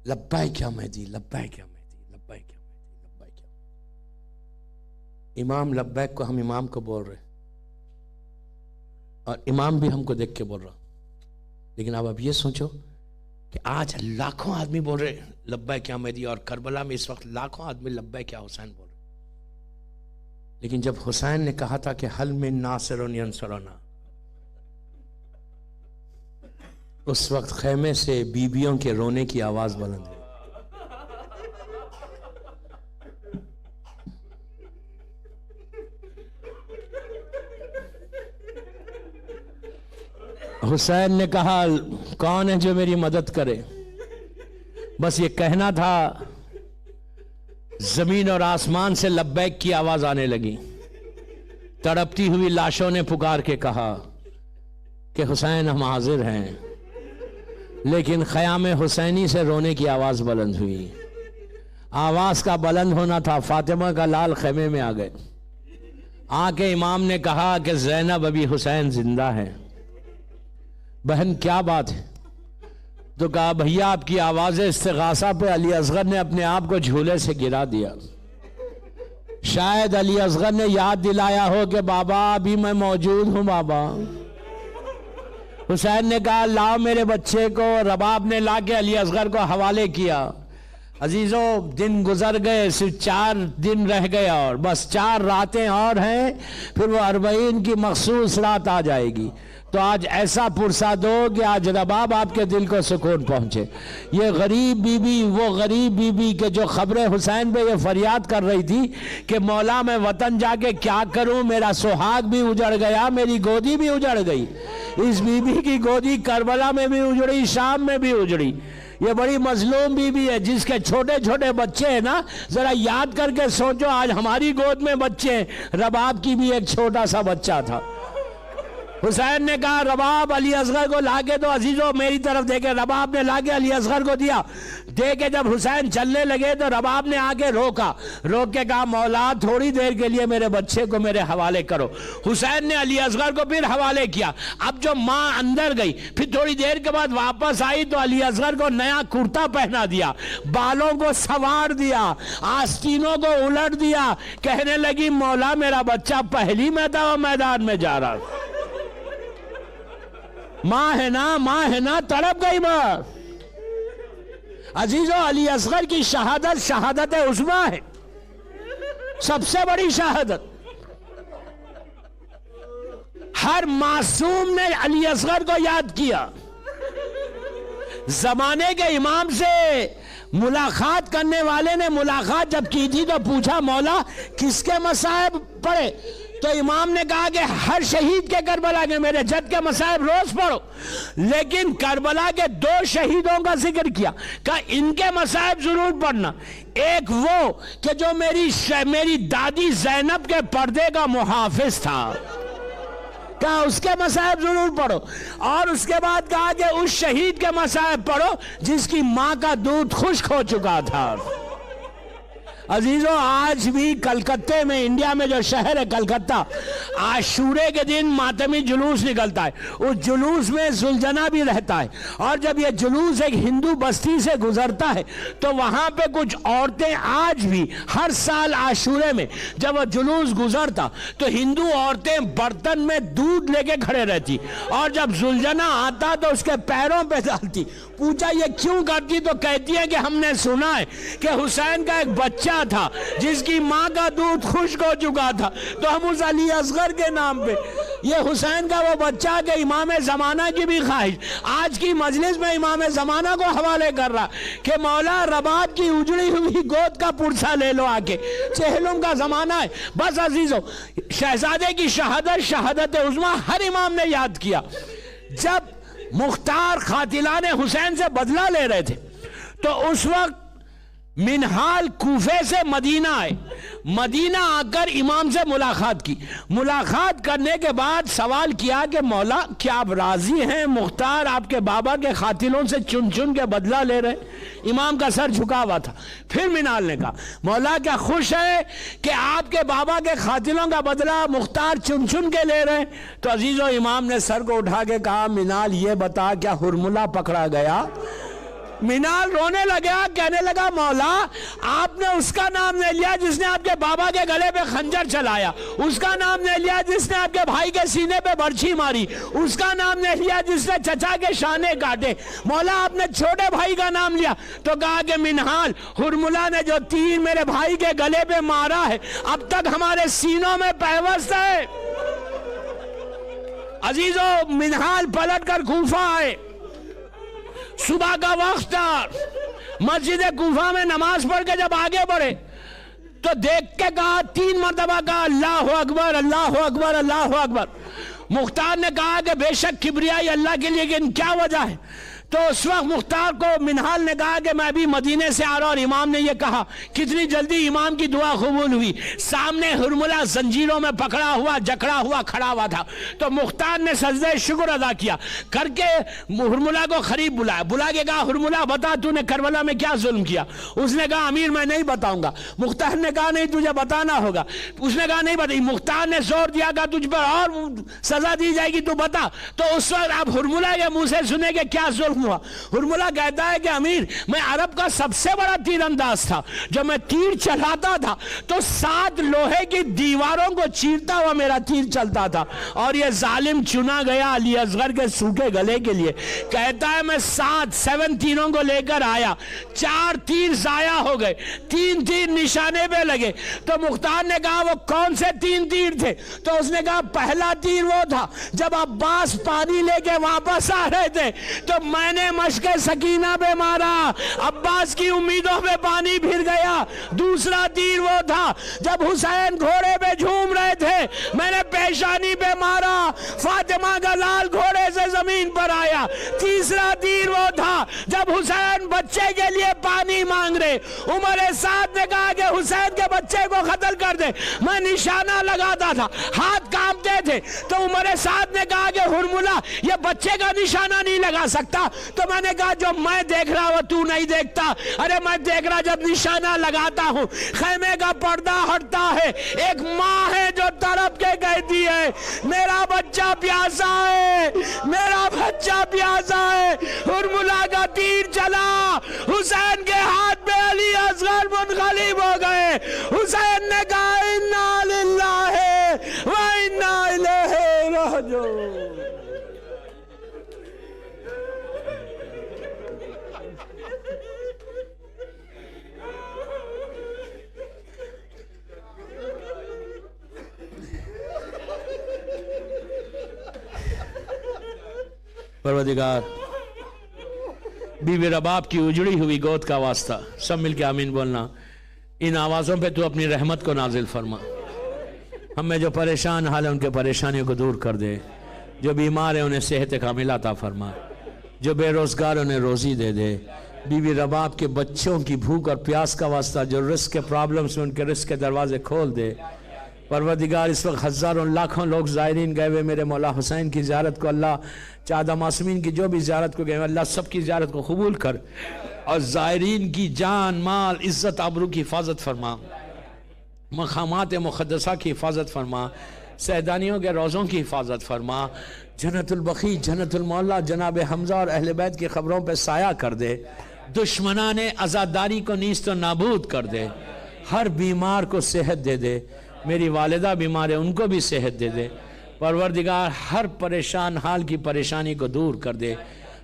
لبیک یا مہدی, لبیک یا مہدی, لبیک یا مہدی, لبیک یا مہدی. امام لبیک کو ہم امام کو بول رہے, اور امام بھی ہم کو دیکھ کے بول رہا. لیکن اب یہ سوچو کہ آج لاکھوں آدمی بول رہے لبیک یا مہدی, اور کربلا میں اس وقت لاکھوں آدمی لبیک یا حسین بول رہے. لیکن جب حسین نے کہا تھا کہ حل من ناصر ینصرنا, اس وقت خیمے سے بیویوں کے رونے کی آواز بلند ہوئی. حسین نے کہا کون ہے جو میری مدد کرے. بس یہ کہنا تھا, زمین اور آسمان سے لبیک کی آواز آنے لگی. تڑپتی ہوئی لاشوں نے پکار کے کہا کہ حسین ہم حاضر ہیں. لیکن خیام حسینی سے رونے کی آواز بلند ہوئی. آواز کا بلند ہونا تھا, فاطمہ کا لال خیمے میں آ گئے. آ کے امام نے کہا کہ زینب ابھی حسین زندہ ہے. بہن کیا بات ہے؟ تو کہا بھیا آپ کی آواز استغاثہ پہ علی اصغر نے اپنے آپ کو جھولے سے گرا دیا. شاید علی اصغر نے یاد دلایا ہو کہ بابا ابھی میں موجود ہوں بابا. حسین نے کہا لاؤ میرے بچے کو. رباب نے لا کے علی اصغر کو حوالے کیا. عزیزوں دن گزر گئے, صرف 4 دن رہ گئے, اور بس 4 راتیں اور ہیں, پھر وہ 40 کی مخصوص رات آ جائے گی. تو آج ایسا پرسا دو کہ آج رباب آپ کے دل کو سکون پہنچے. یہ غریب بی بی, وہ غریب بی بی کہ جو خبر حسین پہ یہ فریاد کر رہی تھی کہ مولا میں وطن جا کے کیا کروں, میرا سہاگ بھی اجڑ گیا, میری گودی بھی اجڑ گئی. اس بی بی کی گودی کربلا میں بھی اجڑی, شام میں بھی اجڑی. یہ بڑی مظلوم بی بی ہے جس کے چھوٹے چھوٹے بچے ہیں نا. ذرا یاد کر کے سوچو, آج ہماری گود میں بچے ہیں, رباب کی بھی ایک چھوٹا سا بچہ تھا. حسین نے کہا رباب علی اصغر کو لا کے دو. عزیزو میری طرف دیکھے, رباب نے لا کے علی اصغر کو دیا. دے کے جب حسین چلنے لگے تو رباب نے آ کے روکا, روک کے کہا مولا تھوڑی دیر کے لیے میرے بچے کو میرے حوالے کرو. حسین نے علی اصغر کو پھر حوالے کیا. اب جو ماں اندر گئی, پھر تھوڑی دیر کے بعد واپس آئی تو علی اصغر کو نیا کرتا پہنا دیا, بالوں کو سوار دیا, آستینوں کو الٹ دیا. کہنے لگی مولا میرا بچہ پہلی میدان میں جا رہا. ماں ہے نا تڑپ گئی ماں. عزیزو علی اصغر کی شہادت شہادت عظمیٰ ہے, سب سے بڑی شہادت. ہر معصوم نے علی اصغر کو یاد کیا. زمانے کے امام سے ملاقات کرنے والے نے ملاقات جب کی تھی تو پوچھا مولا کس کے مصائب پڑھے؟ تو امام نے کہا کہ ہر شہید کے کربلا کے, میرے جد کے مصائب روز پڑھو. لیکن کربلا کے 2 شہیدوں کا ذکر کیا, کہا ان کے مصائب ضرور پڑھنا. ایک وہ کہ جو میری دادی زینب کے پردے کا محافظ تھا, کہا اس کے مصائب ضرور پڑھو. اور اس کے بعد کہا کہ اس شہید کے مصائب پڑھو جس کی ماں کا دودھ خشک ہو چکا تھا. عزیزو آج بھی کلکتے میں, انڈیا میں جو شہر ہے کلکتہ, عاشورے کے دن ماتمی جلوس نکلتا ہے. اس جلوس میں زلجنا بھی رہتا ہے. اور جب یہ جلوس ایک ہندو بستی سے گزرتا ہے تو وہاں پہ کچھ عورتیں آج بھی ہر سال عاشورے میں جب وہ جلوس گزرتا تو ہندو عورتیں برتن میں دودھ لے کے کھڑے رہتی, اور جب زلجنا آتا تو اس کے پیروں پہ ڈالتی. پوچھا یہ کیوں کرتی؟ تو کہتی ہے کہ ہم نے سنا ہے کہ حسین کا ایک بچہ تھا جس کی ماں کا دودھ خشک ہو چکا تھا, تو ہم اس علی اصغر کے نام پہ, یہ حسین کا وہ بچہ کہ امام زمانہ کی بھی خواہش آج کی مجلس میں امام زمانہ کو حوالے کر رہا کہ مولا رباب کی اجڑی ہوئی گود کا پرسا لے لو, آ کے چہلم کا زمانہ ہے. بس عزیزو شہزادے کی شہادت شہادت عظمیٰ ہر امام نے یاد کیا. جب مختار قاتلان حسین سے بدلہ لے رہے تھے تو اس وقت منہال کوفے سے مدینہ آئے. مدینہ آ کر امام سے ملاقات کی. ملاقات کرنے کے بعد سوال کیا کہ مولا کیا آپ راضی ہیں؟ مختار آپ کے بابا کے قاتلوں سے چن چن کے بدلہ لے رہے. امام کا سر جھکا ہوا تھا. پھر منہال نے کہا مولا کیا خوش ہے کہ آپ کے بابا کے قاتلوں کا بدلہ مختار چن چن کے لے رہے؟ تو عزیزو امام نے سر کو اٹھا کے کہا منہال یہ بتا کیا ہرملہ پکڑا گیا؟ منہال رونے لگا, کہنے لگا مولا آپ نے اس کا نام نہیں لیا جس نے آپ کے بابا کے گلے پہ خنجر چلایا, اس کا نام نہیں لیا جس نے آپ کے بھائی کے سینے پہ برچھی ماری, اس کا نام نہیں لیا جس نے چچا کے شانے کاٹے. مولا آپ نے چھوٹے بھائی کا نام لیا. تو کہا کہ منہال ہرملہ نے جو تیر میرے بھائی کے گلے پہ مارا ہے اب تک ہمارے سینوں میں پیوست ہے. عزیزو منہال پلٹ کر کوفہ آئے. صبح کا وقت تھا. مسجد کوفہ میں نماز پڑھ کے جب آگے بڑھے تو دیکھ کے کہا 3 مرتبہ کہا اللہ اکبر اللہ اکبر اللہ اکبر. مختار نے کہا کہ بے شک کبریائی اللہ کے لیے, لیکن کیا وجہ ہے؟ تو اس وقت مختار کو منہال نے کہا کہ میں ابھی مدینے سے آ رہا, اور امام نے یہ کہا کتنی جلدی امام کی دعا قبول ہوئی. سامنے ہرملہ زنجیروں میں پکڑا ہوا جکڑا ہوا کھڑا ہوا تھا. تو مختار نے سجدہ شکر ادا کیا کر کے ہرملہ کو قریب بلایا. بلا کے کہا ہرملہ بتا تو نے کربلا میں کیا ظلم کیا؟ اس نے کہا امیر میں نہیں بتاؤں گا. مختار نے کہا نہیں تجھے بتانا ہوگا. اس نے کہا نہیں بتائی. مختار نے زور دیا کہ تجھ پر اور سزا دی جائے گی تو بتا. تو اس وقت آپ ہرملہ کے منہ سے سنے کہ کیا ظلم ہوا. ہرملہ کہتا ہے کہ امیر میں عرب کا سب سے بڑا تیر انداز تھا. جب میں تیر چلاتا تھا تو 7 لوہے کی دیواروں کو چیرتا ہوا میرا تیر چلتا تھا, اور یہ ظالم چنا گیا علی اصغر کے سوکھے گلے کے لیے. کہتا ہے میں 7 تیروں کو لے کر آیا, 4 تیر ضائع ہو گئے, 3 تیر نشانے پہ لگے. تو مختار نے کہا وہ کون سے 3 تیر تھے؟ تو اس نے کہا پہلا تیر وہ تھا جب عباس پانی لے کے واپس آ رہے تھے تو میں نے مشق سکینہ پہ مارا, عباس کی امیدوں پہ پانی پھر گیا. دوسرا تیر وہ تھا جب حسین گھوڑے پہ جھوم رہے تھے, میں نے پیشانی پہ مارا, فاطمہ کا لال گھوڑے سے زمین پر آیا. تیسرا تیر وہ تھا جب حسین بچے کے لیے پانی مانگ رہے, عمر سعد نے کہا کہ حسین کے بچے کو قتل کر دے. میں نشانہ لگاتا تھا, ہاتھ کانپتے تھے, تو عمر سعد نے کہا کہ ہرملا یہ بچے کا نشانہ نہیں لگا سکتا. تو میں نے کہا جو میں دیکھ رہا وہ تو نہیں دیکھتا. ارے میں دیکھ رہا جب نشانہ لگاتا ہوں خیمے کا پردہ ہٹتا ہے, ایک ماں ہے جو تڑپ کے کہتی ہے میرا بچہ پیاسا ہے, میرا بچہ پیاسا ہے. ہرملا کا تیر چلا, حسین کے ہاتھ میں علی اصغر منقلب ہو گئے. حسین نے کہا انا للہ و انا الیہ راجعون. پروردگار بی بی رباب کی اجڑی ہوئی گود کا واسطہ, سب مل کے آمین بولنا. ان آوازوں پہ تو اپنی رحمت کو نازل فرما. ہمیں جو پریشان حال ہے ان کے پریشانیوں کو دور کر دے, جو بیمار ہیں انہیں صحت کاملہ عطا فرما, جو بے روزگار انہیں روزی دے دے. بی بی رباب کے بچوں کی بھوک اور پیاس کا واسطہ جو رزق کے پرابلمز میں ان کے رزق کے دروازے کھول دے. پروردگار اس وقت ہزاروں لاکھوں لوگ زائرین گئے ہوئے میرے مولا حسین کی زیارت کو, اللہ چادہ معصومین کی جو بھی زیارت کو گئے ہوئے اللہ سب کی زیارت کو قبول کر, اور زائرین کی جان مال عزت آبرو کی حفاظت فرما, مقامات مقدسہ کی حفاظت فرما, سیدانیوں کے روزوں کی حفاظت فرما. جنت البقیع جنت المعلا جناب حمزہ اور اہل بیت کی خبروں پہ سایہ کر دے. دشمنان عزاداری کو نیست و نابود کر دے. ہر بیمار کو صحت دے دے. میری والدہ بیمار ہے ان کو بھی صحت دے دے. پروردگار ہر پریشان حال کی پریشانی کو دور کر دے.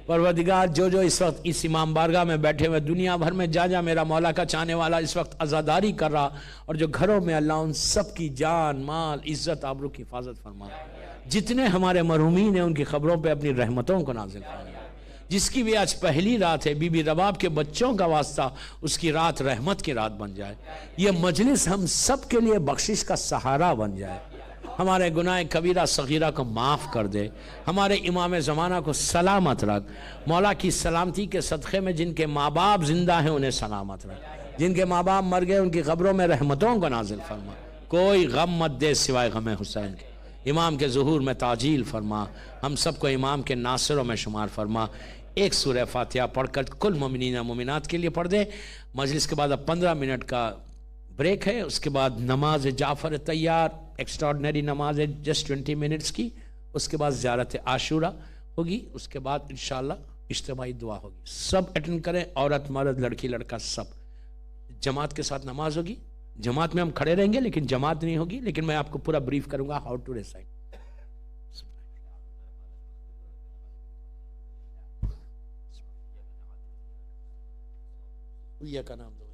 پروردگار جو جو اس وقت اس امام بارگاہ میں بیٹھے ہوئے دنیا بھر میں جا جا میرا مولا کا چاہنے والا اس وقت عزاداری کر رہا, اور جو گھروں میں اللہ ان سب کی جان مال عزت آبرو کی حفاظت فرما. جتنے ہمارے مرحومین ہیں ان کی خبروں پہ اپنی رحمتوں کو نازل فرما. جس کی بھی آج پہلی رات ہے بی بی رباب کے بچوں کا واسطہ اس کی رات رحمت کی رات بن جائے. یہ مجلس ہم سب کے لیے بخشش کا سہارا بن جائے. ہمارے گناہ کبیرہ صغیرہ کو معاف کر دے. ہمارے امام زمانہ کو سلامت رکھ. مولا کی سلامتی کے صدقے میں جن کے ماں باپ زندہ ہیں انہیں سلامت رکھ. جن کے ماں باپ مر گئے ان کی قبروں میں رحمتوں کو نازل فرما. کوئی غم مت دے سوائے غم حسین کے. امام کے ظہور میں تعجیل فرما. ہم سب کو امام کے ناصروں میں شمار فرما. ایک سورہ فاتحہ پڑھ کر کل مومنین و مومنات کے لیے پڑھ دے. مجلس کے بعد اب 15 منٹ کا بریک ہے. اس کے بعد نماز جعفر تیار ایکسٹراڈنری نماز ہے جسٹ 20 منٹس کی. اس کے بعد زیارت عاشورہ ہوگی. اس کے بعد انشاءاللہ اجتماعی دعا ہوگی. سب اٹینڈ کریں, عورت مرد لڑکی لڑکا سب. جماعت کے ساتھ نماز ہوگی. جماعت میں ہم کھڑے رہیں گے لیکن جماعت نہیں ہوگی. لیکن میں آپ کو پورا بریف کروں گا ہاؤ ٹو ریسائٹ. یہ کا نام دو.